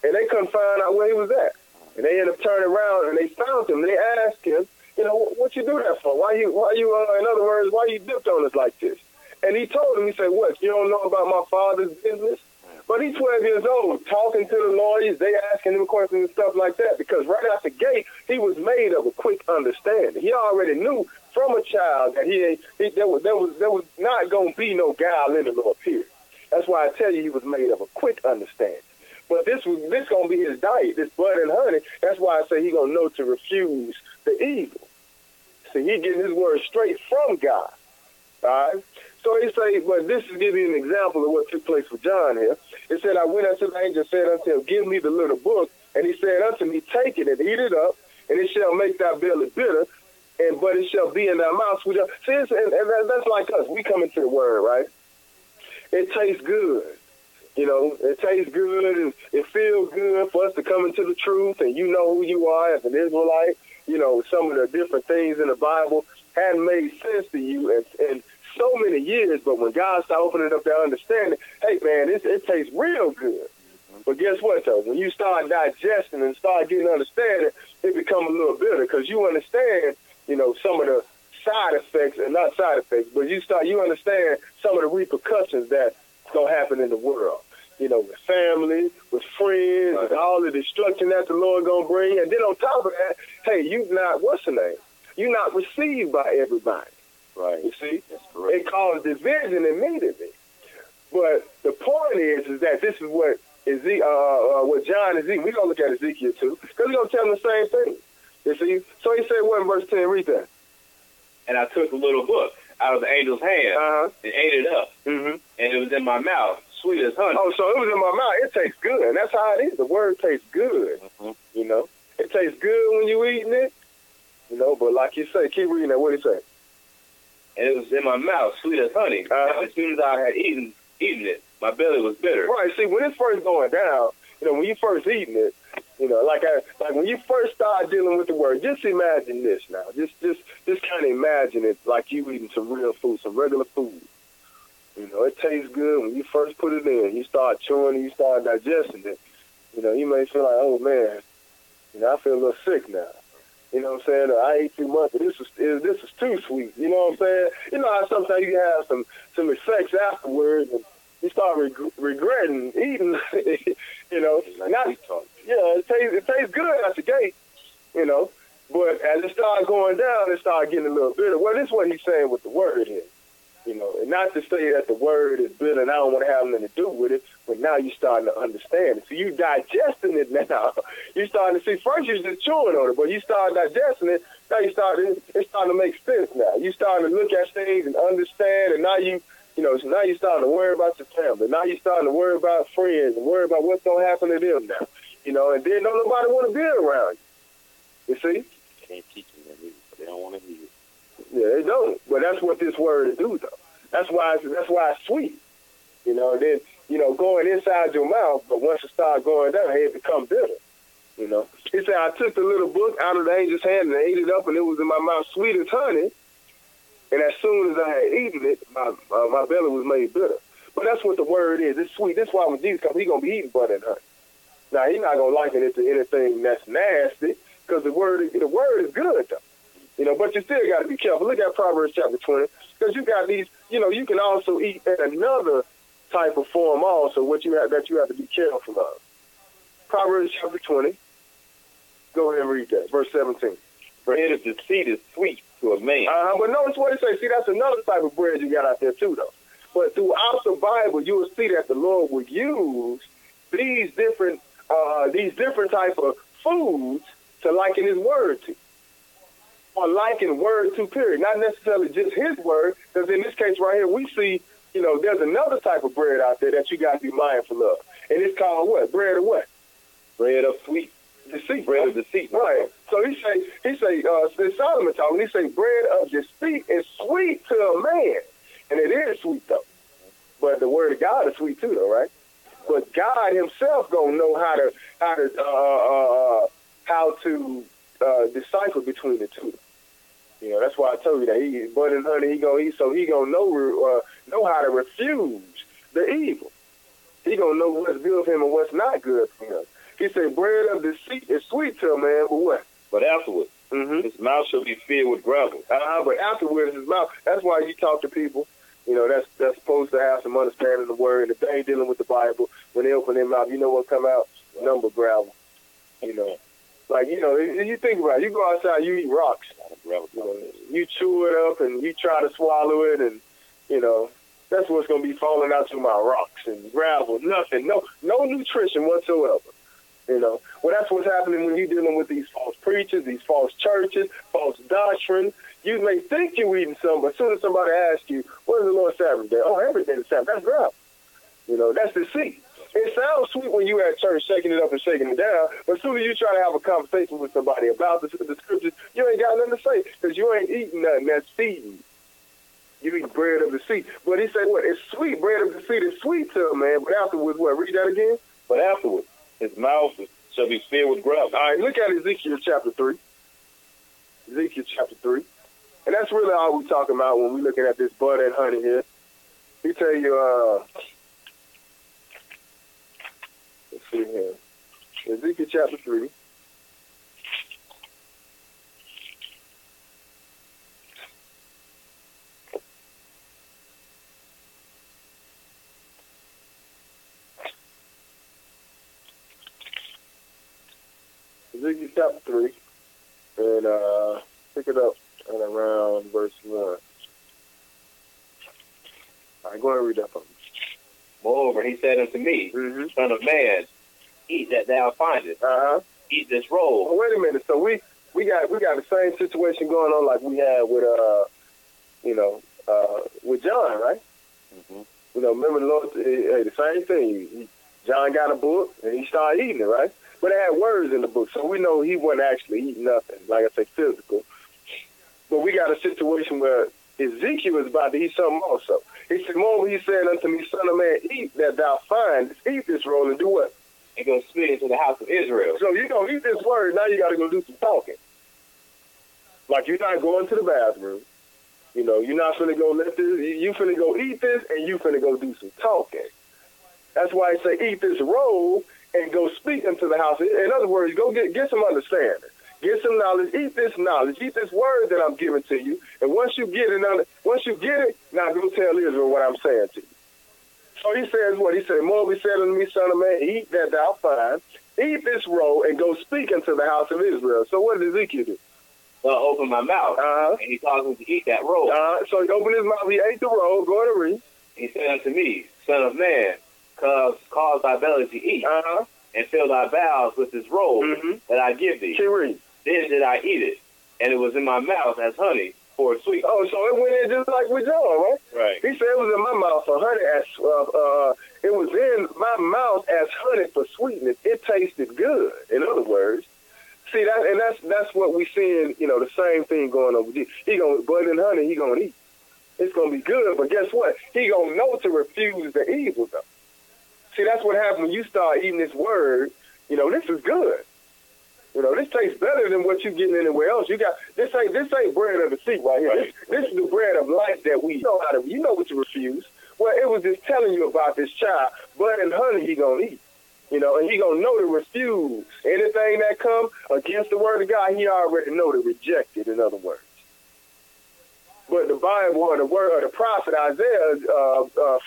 and they couldn't find out where he was at. And they ended up turning around, and they found him, and they asked him, what you do that for? Why you in other words, why you dipped on us like this? And he told him, he said, what, you don't know about my father's business? But he's 12 years old, talking to the lawyers, they asking him questions and stuff like that, because right out the gate, he was made of a quick understanding. He already knew from a child that there was not going to be no guile in the Lord, period. That's why I tell you he was made of a quick understanding. But this going to be his diet, this blood and honey. That's why I say he going to know to refuse the evil. See, he getting his word straight from God. All right? So he say, but this is giving you an example of what took place with John here. It said, I went unto the angel and said unto him, give me the little book. And he said unto me, take it and eat it up, and it shall make thy belly bitter, but it shall be in thy mouth sweet. See, and that's like us. We come into the word, right? It tastes good. It tastes good and it feels good for us to come into the truth, and you know who you are as an Israelite. Some of the different things in the Bible hadn't made sense to you and so many years, but when God started opening up that understanding, hey, man, it tastes real good. But guess what, though? When you start digesting and start getting understanding, it becomes a little bitter, because you understand, some of the side effects, and not side effects, but you understand some of the repercussions that's going to happen in the world. With family, with friends, and all the destruction that the Lord going to bring. And then on top of that, hey, you not, what's the name? You're not received by everybody. Right. You see? That's correct. It caused division immediately. But the point is that this is what John is eating. We're going to look at Ezekiel too, because he's going to tell them the same thing. You see? So he said, what in verse 10? Read that. And I took the little book out of the angel's hand and ate it up. And it was in my mouth, sweet as honey. Oh, so it was in my mouth. It tastes good. And that's how it is. The word tastes good. It tastes good when you eating it. But like you say, keep reading that. What did he say? And it was in my mouth, sweet as honey. And as soon as I had eaten it, my belly was bitter. Right. See, when it's first going down, when you first eating it, like when you first start dealing with the word, just imagine this now. Just kind of imagine it like you eating some real food, some regular food. It tastes good when you first put it in. You start chewing and you start digesting it. You may feel like, oh man, I feel a little sick now. You know what I'm saying? I ate too much, but this is too sweet. You know what I'm saying? How sometimes you have some effects afterwards, and you start regretting eating. It tastes good at the gate. But as it started going down, it started getting a little bitter. Well, this is what he's saying with the word here. And not to say that the word is bitter and I don't want to have nothing to do with it, but now you're starting to understand it. So you digesting it now. You're starting to see, first you're just chewing on it, but you start digesting it, now it's starting to make sense now. You're starting to look at things and understand, and now so now you're starting to worry about your family. Now you're starting to worry about friends and worry about what's going to happen to them now. And then don't nobody want to be around you. You see? Can't teach them that, but they don't want to hear it. Yeah, they don't. But that's what this word do, though. That's why it's sweet. Then, going inside your mouth, but once it starts going down, it becomes bitter. He said, I took the little book out of the angel's hand and ate it up, and it was in my mouth sweet as honey. And as soon as I had eaten it, my belly was made bitter. But that's what the word is. It's sweet. That's why when Jesus comes, he's going to be eating butter and honey. Now, he's not going to liken it to anything that's nasty, because the word is good, though. You know, but you still got to be careful. Look at Proverbs chapter 20, because you got these, you know, you can also eat in another type of form also, that you have to be careful of. Proverbs chapter 20. Go ahead and read that. Verse 17. Bread of deceit is sweet to a man. But notice what it says. See, that's another type of bread you got out there, too, though. But throughout the Bible, you will see that the Lord would use these different type of foods to liken his word to. Or liken word to, period. Not necessarily just his word, because in this case right here, we see, you know, there's another type of bread out there that you got to be mindful of. And it's called what? Bread of what? Bread of sweet. Deceit. Bread of deceit. Right. So he say, Solomon talking, he say, bread of deceit is sweet to a man. And it is sweet, though. But the word of God is sweet, too, though, right? But God himself gonna know how to decipher between the two. You know, that's why I told you that butter and honey he gonna eat, so he gonna know how to refuse the evil. He gonna know what's good for him and what's not good for him. He said, bread of deceit is sweet to a man, but what? But afterwards, his mouth shall be filled with gravel. But afterwards, his mouth. That's why you talk to people. You know, that's supposed to have some understanding of the word. If they ain't dealing with the Bible, when they open their mouth, you know what come out? Number gravel. You know, like, you know, you think about it. You go outside, you eat rocks. You chew it up and you try to swallow it, and, you know, that's what's going to be falling out to my rocks and gravel. Nothing. No nutrition whatsoever. You know, well, that's what's happening when you're dealing with these false preachers, these false churches, false doctrine. You may think you're eating something, but as soon as somebody asks you, what is the Lord's Sabbath day? Oh, every day is Sabbath. That's gravel. You know, that's deceit. It sounds sweet when you at church shaking it up and shaking it down, but as soon as you try to have a conversation with somebody about the scriptures, you ain't got nothing to say, because you ain't eating nothing that's feeding. You eat bread of deceit. But he said, what? It's sweet. Bread of deceit is sweet to a man, but afterwards, what? Read that again? But afterwards, his mouth shall be filled with gravel. All right, look at Ezekiel chapter 3. Ezekiel chapter 3. And that's really all we're talking about when we're looking at this butter and honey here. He tell you, let's see here. Ezekiel chapter 3. Ezekiel chapter 3. And pick it up at around verse 1. All right, go ahead and read that for me. Moreover, he said unto me, Son of man, eat that thou findest. Eat this roll. Well, wait a minute. So we got the same situation going on like we had with with John, right? You know, remember the Lord, the same thing. John got a book and he started eating it, right? But it had words in the book, so we know he wasn't actually eating nothing, like I say, physical. But we got a situation where Ezekiel is about to eat something also. He said, moreover, he said unto me, Son of man, eat that thou findest. Eat this roll and do what? And go spit into the house of Israel. So you're going to eat this word, now you got to go do some talking. Like you're not going to the bathroom. You know, you're not finna go let this, you finna go eat this and you finna go do some talking. That's why I say eat this roll and go speak into the house. In other words, go get some understanding. Get some knowledge. Eat this knowledge. Eat this word that I'm giving to you. And once you get it, now go tell Israel what I'm saying to you. So he says what? He said, Moreover, said unto me, Son of man, eat that thou find. Eat this roll and go speak unto the house of Israel. So what did Ezekiel do? Well, open my mouth. And he caused him to eat that roll. So he opened his mouth. He ate the roll. Go ahead and read. He said unto me, Son of man, cause thy belly to eat, and fill thy bowels with this roll that I give thee. Then did I eat it, and it was in my mouth as honey for sweet. Oh, so it went in just like with John, right? Right. He said it was in my mouth for honey it was in my mouth as honey for sweetness. It tasted good. In other words, see that's what we seeing. You know, the same thing going on with you. He gonna butter and honey. He gonna eat. It's gonna be good, but guess what? He gonna know to refuse the evil though. See, that's what happens when you start eating this word. You know, this is good. You know, this tastes better than what you're getting anywhere else. This ain't bread of the seat right here. Right. This is the bread of life that we know how to. You know what to refuse. Well, it was just telling you about this child. Blood and honey he gonna eat. You know, and he gonna know to refuse anything that come against the word of God. He already know to reject it. In other words. But the Bible or the word or the prophet Isaiah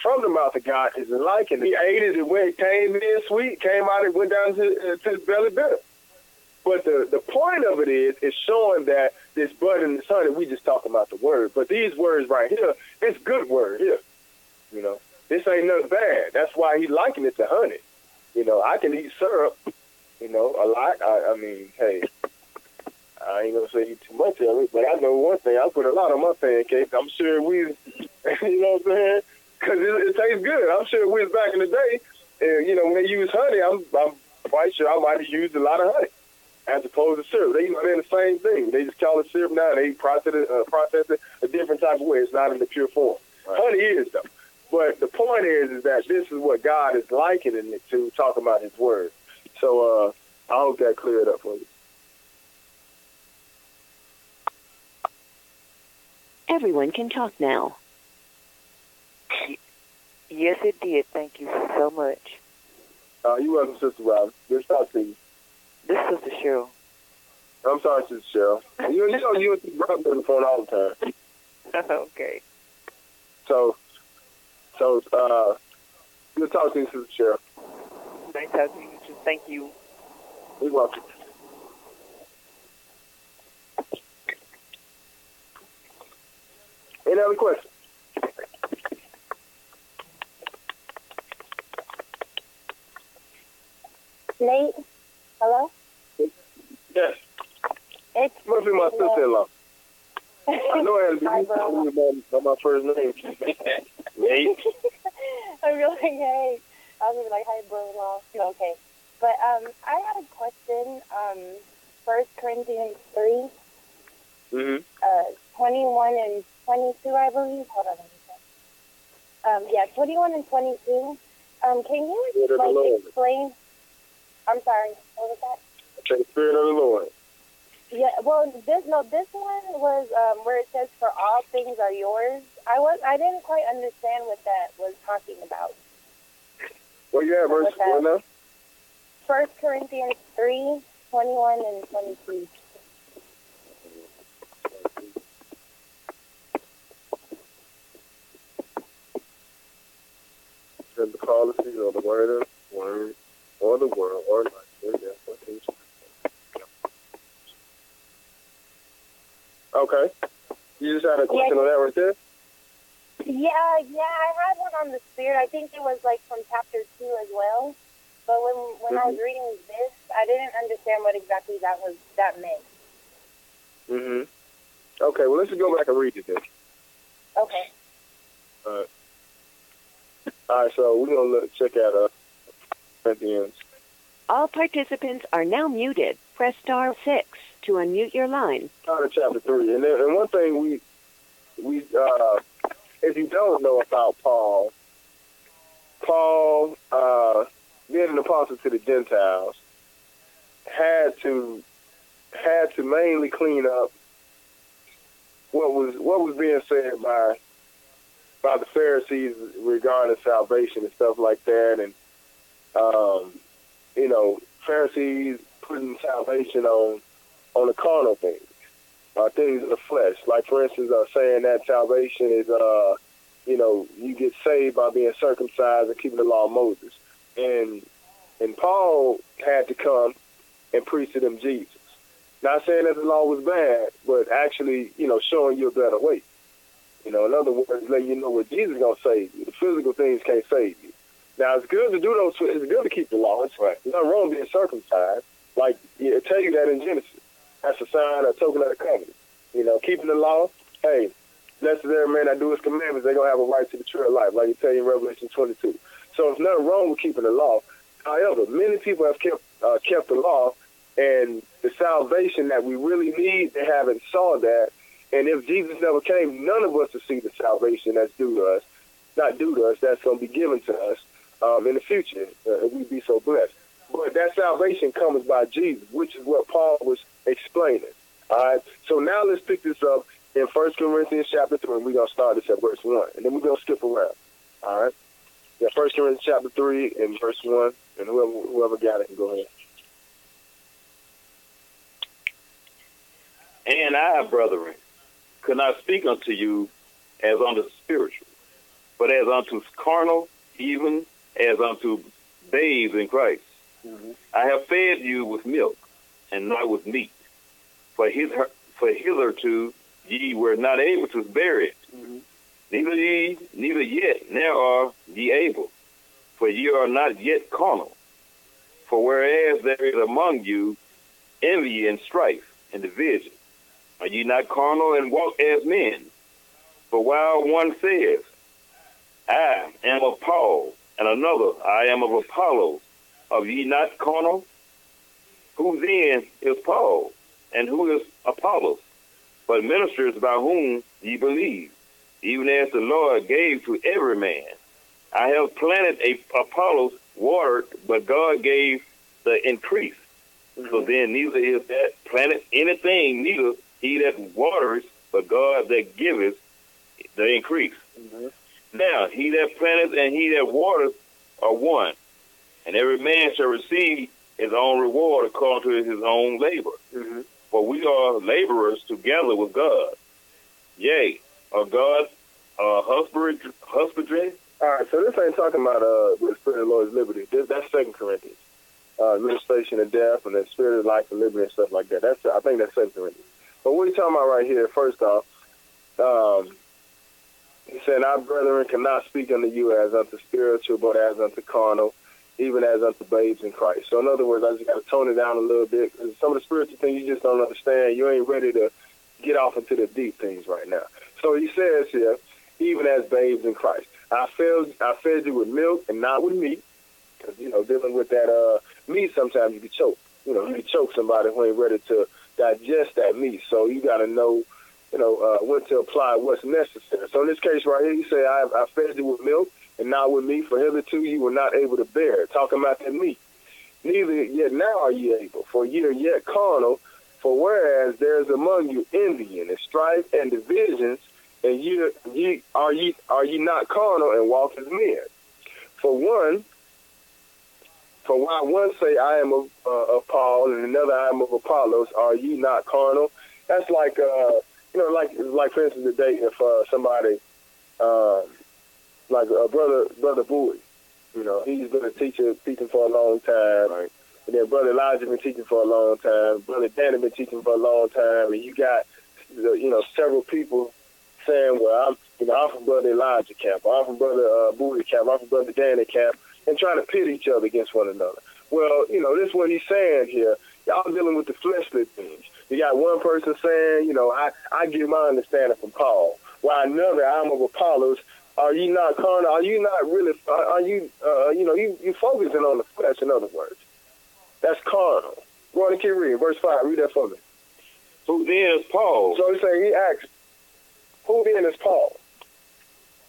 from the mouth of God is like it. He ate it and when it came in sweet, came out and went down to his belly bitter. But the point of it is showing that this blood and this honey, we just talking about the word. But these words right here, it's good word here. You know, this ain't nothing bad. That's why he likened it to honey. You know, I can eat syrup, you know, a lot. I mean, hey. I ain't gonna say too much of it, but I know one thing. I put a lot on my pancakes. I'm sure we, you know what I'm saying? Because it tastes good. I'm sure we was back in the day, you know, when they use honey, I'm quite sure I might have used a lot of honey as opposed to syrup. They're the same thing. They just call it syrup now. They process it a different type of way. It's not in the pure form. Right. Honey is, though. But the point is that this is what God is likening it to, talking about his word. So I hope that cleared up for you. Everyone can talk now. Yes, it did. Thank you so much. You're welcome, Sister Robin. Good to talk to you. This is Sister Cheryl. I'm sorry, Sister Cheryl. You know, you and Sister Robin on the phone all the time. Okay. So, good to talk to you, Sister Cheryl. Nice talking to you. Thank you. You're welcome. Any other questions? Nate? Hello? Yes. It must be my sister-in-law. I know I had to be by my first name. Nate. I'm like, hey. I was gonna be like, hi, brother-in-law. Okay. But I had a question. 1 Corinthians 3. 21 and 22, I believe. Hold on, let me check. 21 and 22. Can you explain? I'm sorry. What was that? The Spirit of the Lord. Yeah. Well, this one was where it says, "For all things are yours." I didn't quite understand what that was talking about. Well, you have verse 1 now. 1 Corinthians 3, 21 and 22. And the policy or the word or the world or life. Okay. You just had a question on that right there? Yeah, I had one on the Spirit. I think it was like from chapter 2 as well. But when I was reading this, I didn't understand what exactly that meant. Okay, well, let's just go back and read it then. Okay. All right, so we're going to check out Corinthians. All participants are now muted. Press star 6 to unmute your line. Out of chapter 3. And one thing we if you don't know about Paul, being an apostle to the Gentiles, had to mainly clean up what was being said by the Pharisees regarding salvation and stuff like that, and Pharisees putting salvation on the carnal things, things of the flesh. Like for instance, saying that salvation is you get saved by being circumcised and keeping the law of Moses, and Paul had to come and preach to them Jesus. Not saying that the law was bad, but actually showing you a better way. In other words, letting you know what Jesus is going to save you. The physical things can't save you. Now, it's good to do those. It's good to keep the law. It's right. There's nothing wrong being circumcised. Like, it tell you that in Genesis. That's a sign, a token of the covenant. Keeping the law, hey, blessed is every man that do his commandments. They're going to have a right to the tree of life, like it tell you in Revelation 22. So there's nothing wrong with keeping the law. However, many people have kept the law, and the salvation that we really need, they haven't saw that. And if Jesus never came, none of us will see the salvation that's due to us, not due to us, that's going to be given to us in the future. We'd be so blessed. But that salvation comes by Jesus, which is what Paul was explaining. All right. So now let's pick this up in 1 Corinthians chapter 3, and we're going to start this at verse 1. And then we're going to skip around. All right. Yeah, 1 Corinthians chapter 3 and verse 1. And whoever got it can go ahead. And I, brethren, could not speak unto you as unto spiritual, but as unto carnal, even as unto babes in Christ. Mm-hmm. I have fed you with milk, and not with meat. For hitherto ye were not able to bear it. Mm-hmm. Neither yet now are ye able, for ye are not yet carnal. For whereas there is among you envy and strife and division, are ye not carnal and walk as men? For while one says, I am of Paul, and another, I am of Apollos, are ye not carnal? Who then is Paul, and who is Apollos? But ministers by whom ye believe, even as the Lord gave to every man. I have planted Apollos, watered, but God gave the increase. Mm-hmm. So then neither is that planted anything, neither he that waters, but God that giveth the increase. Mm-hmm. Now, he that planteth and he that waters are one, and every man shall receive his own reward according to his own labor. Mm-hmm. For we are laborers together with God. Yea, are God husbandry? All right, so this ain't talking about the spirit of the Lord's liberty. That's 2 Corinthians. Administration of death and the spirit of life and liberty and stuff like that. I think that's 2 Corinthians. But what he's talking about right here, first off, he said, our brethren cannot speak unto you as unto spiritual, but as unto carnal, even as unto babes in Christ. So in other words, I just got to tone it down a little bit, because some of the spiritual things you just don't understand. You ain't ready to get off into the deep things right now. So he says here, even as babes in Christ. I fed you with milk and not with meat, because, dealing with that meat, sometimes you can choke. You can choke somebody who ain't ready to digest that meat. So you got to know, when to apply what's necessary. So in this case right here, he said, I fed you with milk and not with meat, for hitherto you were not able to bear it. Talking about that meat. Neither yet now are ye able, for ye are yet carnal, for whereas there is among you envy and strife and divisions, and are ye not carnal and walk as men? For while one say, I am of Paul, and another, I am of Apollos, are ye not carnal? That's like, like for instance, today, if somebody, like Brother Bowie, he's been a teacher, teaching for a long time. Right. And then Brother Elijah been teaching for a long time. Brother Danny been teaching for a long time. And you got, several people saying, well, I'm from Brother Elijah camp, or I'm from Brother Bowie camp, I'm from Brother Danny camp, and trying to pit each other against one another. Well, this is what he's saying here. Y'all dealing with the fleshly things. You got one person saying, I get my understanding from Paul, while another, I'm of Apollos. Are you not carnal? Are you not really, are you, you focusing on the flesh, in other words. That's carnal. Go on and keep reading. Verse 5, read that for me. Who then is Paul? So he asks, who then is Paul?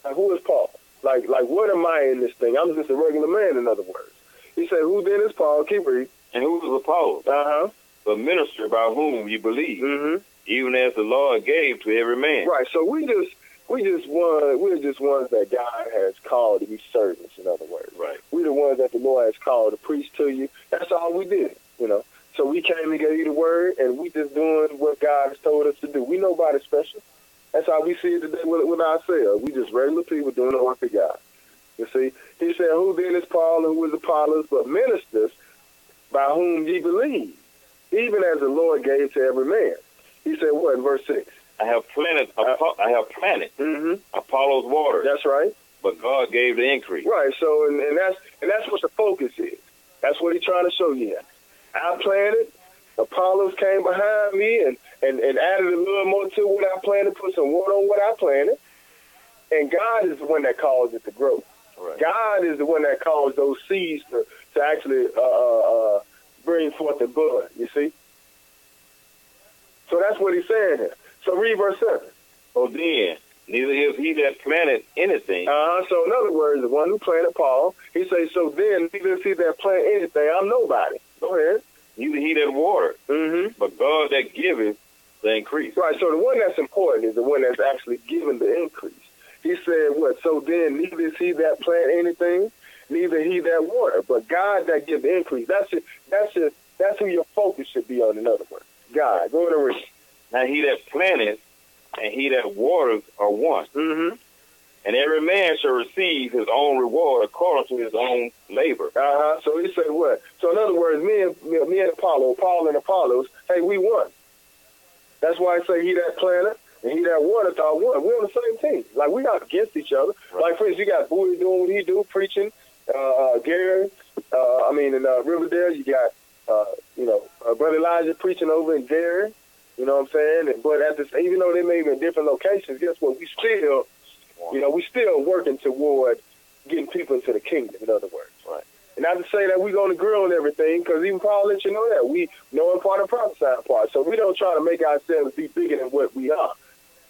Like, who is Paul? Like, what am I in this thing? I'm just a regular man, in other words. He said, who then is Paul? Keep reading. And who is Apollos? Uh-huh. The minister by whom you believe, mm-hmm. even as the Lord gave to every man. Right. So we're just ones that God has called to be servants, in other words. Right. We're the ones that the Lord has called to preach to you. That's all we did, So we came and gave you the word, and we just doing what God has told us to do. We nobody special. That's how we see it today with ourselves. We just regular people doing the work of God. You see? He said, who then is Paul and who is Apollos, but ministers by whom ye believe, even as the Lord gave to every man. He said what in verse 6? I have planted mm-hmm. Apollos water. That's right. But God gave the increase. Right. So and that's what the focus is. That's what he's trying to show you here. I planted, Apollos came behind me and added a little more to what I planted, put some water on what I planted. And God is the one that caused it to grow. Right. God is the one that caused those seeds to actually bring forth the bud, you see? So that's what he's saying here. So read verse 7. So then, Neither is he that planted anything. So in other words, the one who planted Paul, he says, so then neither is he that planted anything. I'm nobody. Go ahead. Neither he that watered, but God that giveth the increase. Right, so the one that's important is the one that's actually giving the increase. He said, what? So then neither is he that plant anything, neither he that water, but God that gives the increase. That's who your focus should be on, in other words. God. Go ahead and read. Now he that planteth and he that watereth are one. And every man shall receive his own reward according to his own labor. So he said what? So in other words, me and Apollo, Paul and Apollos, hey, we won. That's why I say he that planted and he that watered are one. We're on the same team. Like, we're not against each other. Right. Like, for instance, you got Bowie doing what he do, preaching. Gary, in Riverdale, you got, Brother Elijah preaching over in Gary. You know what I'm saying? But even though they may be in different locations, guess what? We still working toward getting people into the kingdom, in other words. Right. And not to say that we're going to grill on everything, because even Paul let you know that. We know in part and prophesy in part. So we don't try to make ourselves be bigger than what we are.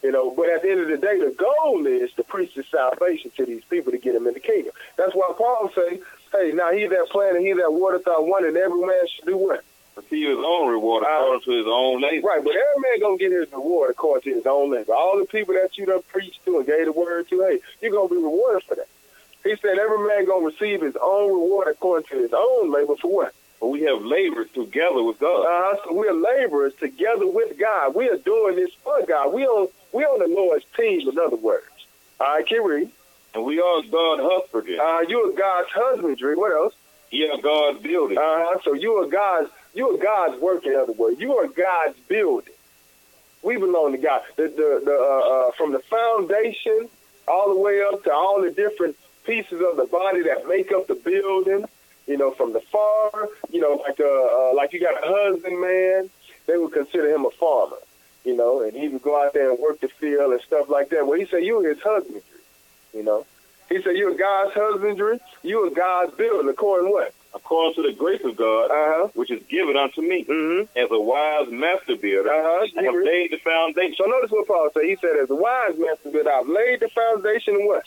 But at the end of the day, the goal is to preach the salvation to these people to get them in the kingdom. That's why Paul say, hey, now he that planted, he that watereth are one, and every man should do what? Receive his own reward according to his own labor. Right, but every man going to get his reward according to his own labor. All the people that you done preached to and gave the word to, hey, you're going to be rewarded for that. He said every man going to receive his own reward according to his own labor for what? But we have labored together with God. So we're laborers together with God. We are doing this for God. We on the Lord's team, in other words. All right, keep reading. And we are God's husbandry. You are God's husbandry. What else? You are God's building. So you are God's work, in other words. You are God's building. We belong to God. From the foundation all the way up to all the different pieces of the body that make up the building. From the farm, like you got a husbandman, they would consider him a farmer, and he would go out there and work the field and stuff like that. Well, he said, you are his husbandry, He said, you are God's husbandry, you are God's building, according to what? According to the grace of God, which is given unto me, as a wise master builder, I have laid the foundation. So notice what Paul said. He said, as a wise master builder, I've laid the foundation and what?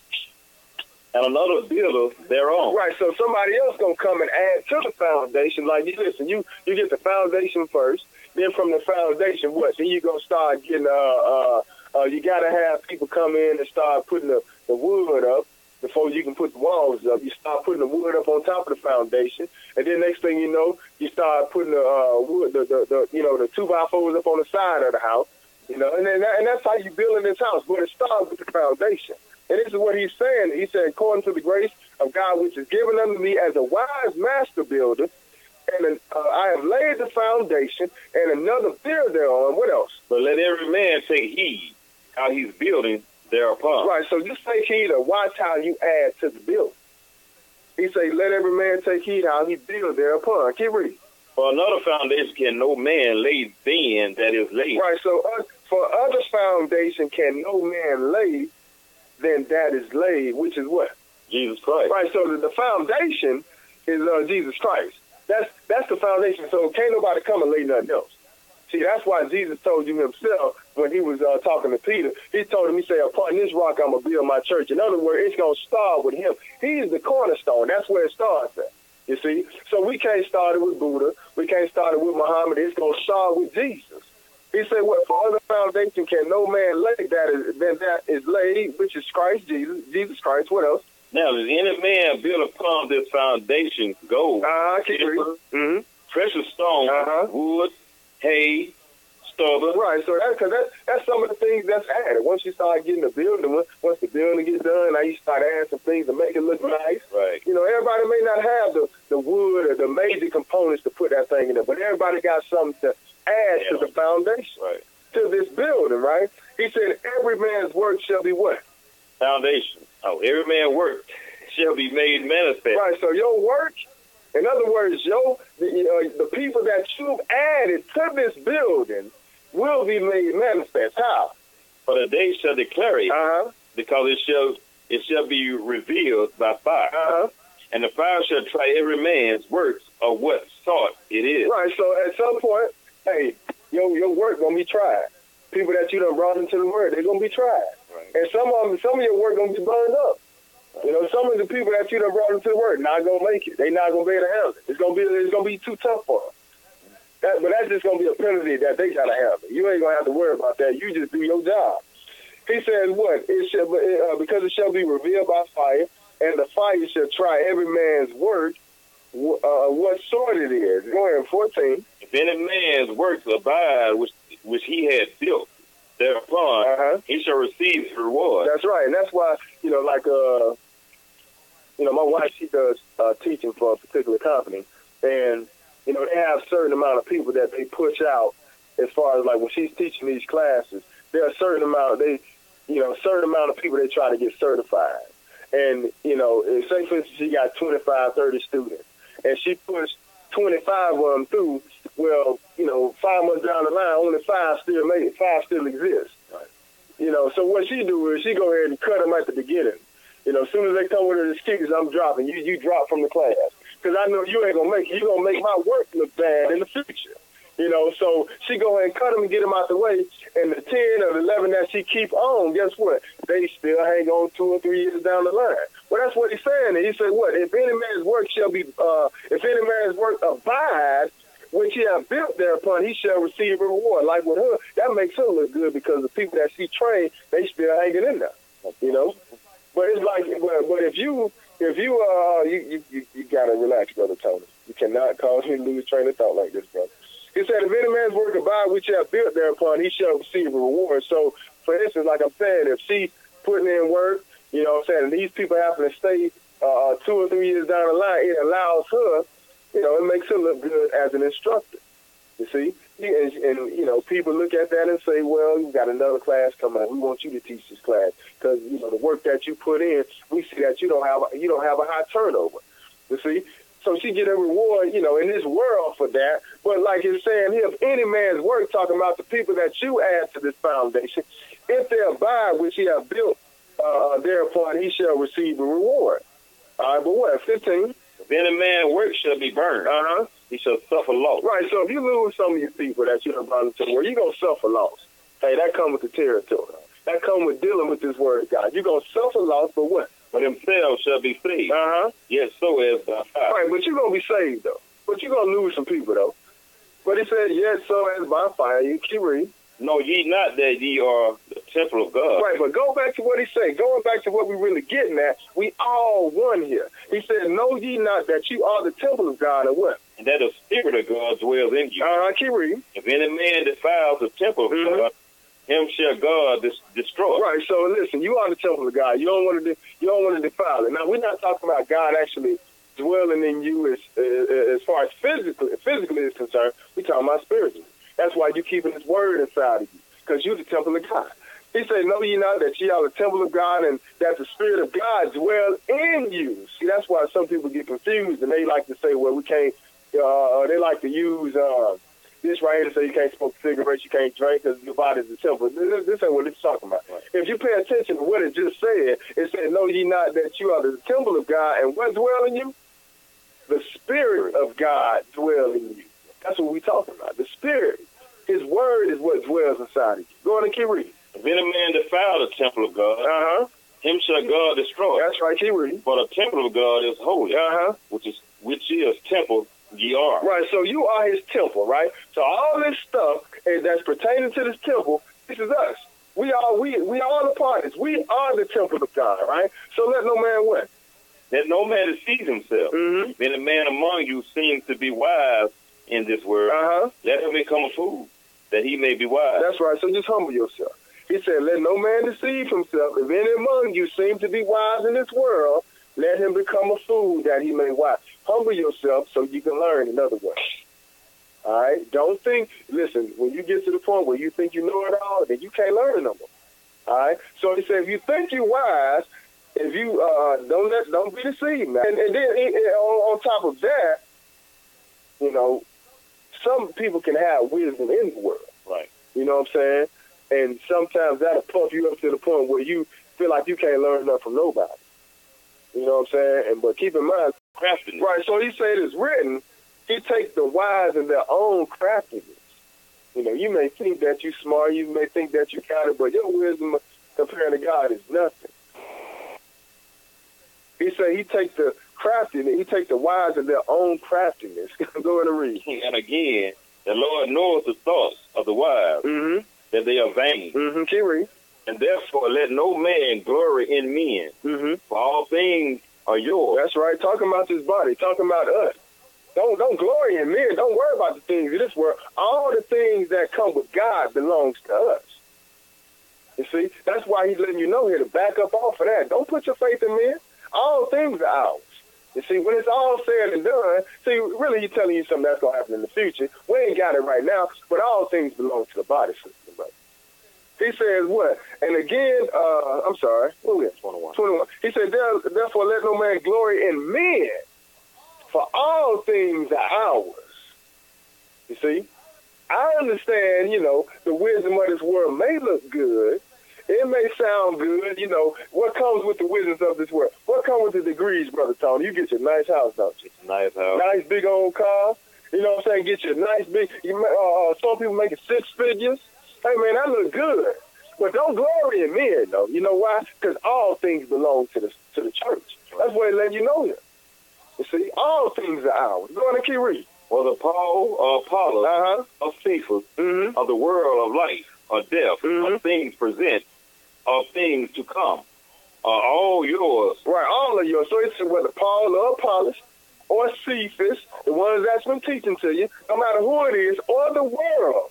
And another builder thereon. Right, so somebody else going to come and add to the foundation. Like, listen, you get the foundation first, then from the foundation, what? Then you're going to start getting, you got to have people come in and start putting the wood up before you can put the walls up. You start putting the wood up on top of the foundation, and then next thing you know, you start putting the wood, the 2x4s up on the side of the house, and that's how you building this house. But it starts with the foundation. And this is what he's saying. He said, according to the grace of God, which is given unto me as a wise master builder, and I have laid the foundation, and another builder thereon. What else? But let every man take heed how he's building thereupon. Right, so just take heed of watch how you add to the building. He said, let every man take heed how he builds thereupon. Keep reading. For another foundation can no man lay than that is laid. Right, so for other foundation can no man lay than that is laid, which is what? Jesus Christ. Right, so the foundation is Jesus Christ. That's the foundation, so can't nobody come and lay nothing else. See, that's why Jesus told you himself when he was talking to Peter. He told him, he said, upon this rock I'm going to build my church. In other words, it's going to start with him. He's the cornerstone. That's where it starts at, you see. So we can't start it with Buddha. We can't start it with Muhammad. It's going to start with Jesus. He said, what, for other foundation can no man lay that is laid, which is Christ, Jesus Christ. What else? Now, does any man build upon this foundation gold, silver, precious stone, wood, hay, stubble? Right, so that's some of the things that's added. Once you start getting the building, once the building gets done, now you start adding some things to make it look nice. Right. Everybody may not have the wood or the major components to put that thing in there, but everybody got something to add to the foundation, to this building, right? He said, every man's work shall be what? Foundation. Oh, every man's work shall be made manifest. Right, so your work, in other words, the people that you've added to this building will be made manifest. How? For the day shall declare it, because it shall be revealed by fire. And the fire shall try every man's works of what sort it is. Right, so at some point, hey, your work going to be tried. People that you done brought into the word, they're going to be tried. Right. And some of your work gonna be burned up. You know, some of the people that you done brought into the work not gonna make it. They not gonna be able to handle it. It's gonna be too tough for them. But that's just gonna be a penalty that they gotta handle. You ain't gonna have to worry about that. You just do your job. He says what? Because it shall be revealed by fire, and the fire shall try every man's work, what sort it is. Go ahead, 14. If any man's works abide, which he had built thereupon, he shall receive his reward. That's right, and that's why, my wife, she does teaching for a particular company, and, they have a certain amount of people that they push out as far as, like, when she's teaching these classes, there are a certain amount of people they try to get certified. And, say, for instance, she got 25, 30 students, and she pushed 25 of them through. Well, 5 months down the line, only 5 still exist. Right. So what she do is she go ahead and cut them at the beginning. As soon as they come with her excuses, I'm dropping. You drop from the class. Because I know you ain't going to make it. You're going to make my work look bad in the future. So she go ahead and cut them and get them out the way. And the 10 or the 11 that she keep on, guess what? They still hang on 2 or 3 years down the line. Well, that's what he's saying. And he said, what? If any man's work abide, which he have built thereupon, he shall receive a reward. Like with her, that makes her look good because the people that she trained, they still hanging in there. But it's like, but if you gotta relax, Brother Tony. You cannot cause me to lose train of thought like this, brother. He said, if any man's work abide, which he have built thereupon, he shall receive a reward. So, for instance, like I'm saying, if she putting in work, and these people happen to stay 2 or 3 years down the line, it allows her, it makes her look good as an instructor. You see? And people look at that and say, well, you got another class coming up. We want you to teach this class because, the work that you put in, we see that you don't have a high turnover. You see? So she get a reward, in this world for that. But like it's saying here, if any man's work, talking about the people that you add to this foundation, if they abide, which he have built, thereupon he shall receive a reward. All right, but what, 15? If any man's work shall be burned, he shall suffer loss. Right, so if you lose some of your people that you have brought into the world, you're going to suffer loss. Hey, that comes with the territory. That comes with dealing with this word of God. You're going to suffer loss, but what? But themselves shall be saved. Yes, so as by fire. Right, but you're going to be saved, though. But you're going to lose some people, though. But he said, yes, so as by fire. You keep reading. Know ye not that ye are the temple of God. Right, but go back to what he said. Going back to what we're really getting at, we all one here. He said, know ye not that you are the temple of God, or what? And that the Spirit of God dwells in you. Keep reading. If any man defiles the temple of God, him shall God destroy. Right, so listen, you are the temple of God. You don't want to defile it. Now, we're not talking about God actually dwelling in you as far as physically is concerned. We're talking about spiritually. That's why you're keeping his word inside of you, because you're the temple of God. He said, know ye not that ye are the temple of God and that the Spirit of God dwells in you. See, that's why some people get confused, and they like to say, well, we can't, they like to use this right here to say you can't smoke cigarettes, you can't drink because your body's a temple. This ain't what it's talking about. Right. If you pay attention to what it just said, it said, know ye not that you are the temple of God, and what dwell in you? The Spirit of God dwell in you. That's what we're talking about. The Spirit, his word is what dwells inside of you. Go on and keep reading. If any man defile the temple of God, him shall God destroy. That's right, keep reading. For the temple of God is holy, which is temple ye are. Right, so you are his temple, right? So all this stuff that's pertaining to this temple, this is us. We are the parties. We are the temple of God, right? So let no man what? Let no man deceive himself. If any man among you seems to be wise in this word, let him become a fool, that he may be wise. That's right, so just humble yourself. He said, let no man deceive himself. If any among you seem to be wise in this world, let him become a fool that he may wise. Humble yourself so you can learn, in other words. All right? Don't think, listen, when you get to the point where you think you know it all, then you can't learn no more. All right? So he said, if you think you're wise, if you don't be deceived, man. And then on top of that, some people can have wisdom in the world. Right. You know what I'm saying? And sometimes that'll puff you up to the point where you feel like you can't learn nothing from nobody. You know what I'm saying? But keep in mind, craftiness. Right, so he said it's written, he takes the wise in their own craftiness. You may think that you're smart, you may think that you got it, but your wisdom compared to God is nothing. He said he take the craftiness, he take the wise in their own craftiness. Go ahead and read. And again, the Lord knoweth the thoughts of the wise, that they are vain. Keep reading. And therefore let no man glory in men, for all things are yours. That's right. Talking about this body, talking about us. Don't glory in men. Don't worry about the things of this world. All the things that come with God belongs to us. You see, that's why he's letting you know here to back up off of that. Don't put your faith in men. All things are ours. You see, when it's all said and done, see, really he's telling you something that's going to happen in the future. We ain't got it right now, but all things belong to the body system, brother. He says what? And again, I'm sorry, what was it? 21. He said, therefore let no man glory in men, for all things are ours. You see? I understand, the wisdom of this world may look good. It may sound good, What comes with the wisdoms of this world? What comes with the degrees, Brother Tony? You get your nice house, don't you? Nice house. Nice big old car. You know what I'm saying? Get your nice big, some people making 6 figures. Hey, man, that look good. But don't glory in men, though. You know why? Because all things belong to the church. That's what he let you know here. You see, all things are ours. Go on and keep reading. Whether Paul or Apollos or Cephas of the world of life or death or things present or things to come are all yours. Right, all of yours. So it's whether Paul or Apollos or Cephas, the ones that's been teaching to you, no matter who it is, or the world.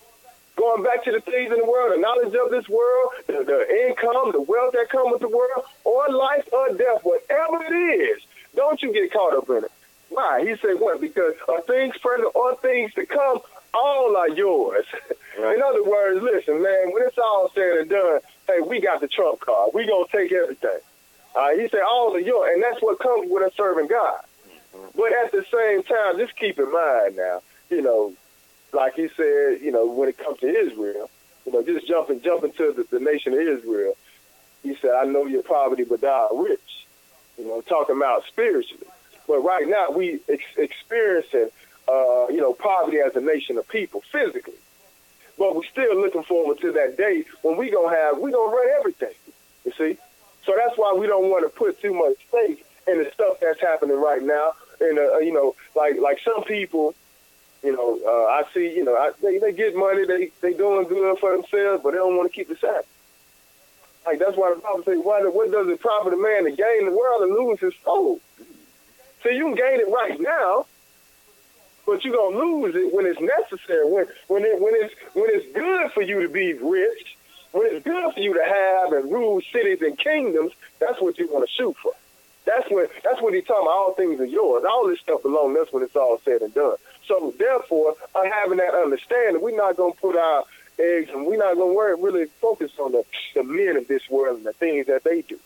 Going back to the things in the world, the knowledge of this world, the income, the wealth that comes with the world, or life or death, whatever it is, don't you get caught up in it. Why? He said what? Because things present or things to come, all are yours. Right. In other words, listen, man, when it's all said and done, hey, we got the trump card. We going to take everything. He said all are yours, and that's what comes with us serving God. But at the same time, just keep in mind now, like he said, when it comes to Israel, just jump into the nation of Israel. He said, I know your poverty, but thou art rich. Talking about spiritually. But right now, we experiencing, poverty as a nation of people physically. But we're still looking forward to that day when we gonna run everything. You see? So that's why we don't want to put too much faith in the stuff that's happening right now. And, like some people, I see, they get money, they doing good for themselves, but they don't want to keep the Sabbath. Like, that's why the Bible says, what does it profit a man to gain the world and lose his soul? So you can gain it right now, but you're going to lose it when it's necessary, when it's good for you to be rich, when it's good for you to have and rule cities and kingdoms, that's what you want to shoot for. That's what he's talking about, all things are yours. All this stuff belongs to us when it's all said and done. So therefore, having that understanding, we're not going to put our eggs and we're not going to really focus on the men of this world and the things that they do.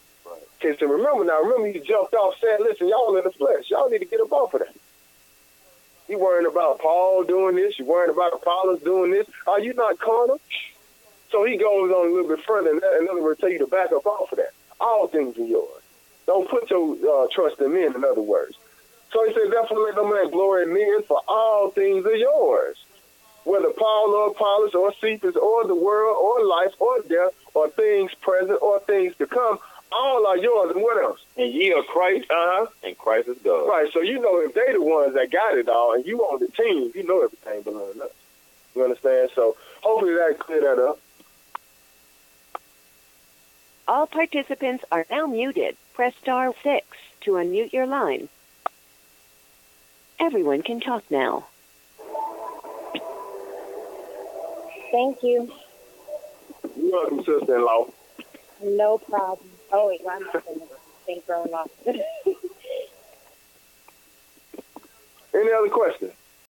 Okay, so remember he jumped off saying, listen, y'all in the flesh. Y'all need to get up off of that. You worrying about Paul doing this. You worrying about Apollos doing this. Are you not carnal? So he goes on a little bit further. In other words, tell you to back up off of that. All things are yours. Don't put your trust in men, in other words. So he said, therefore let no man glory in men, for all things are yours. Whether Paul or Apollos or Cephas or the world or life or death or things present or things to come, all are yours. And what else? And ye are Christ, and Christ is God. Right, so if they the ones that got it all and you on the team, you know everything belongs to us. You understand? So hopefully that clear that up. All participants are now muted. Press star 6 to unmute your line. Everyone can talk now. Thank you. You're welcome, sister-in-law. No problem. Oh, wait, I'm not going to think thrown off. Any other questions?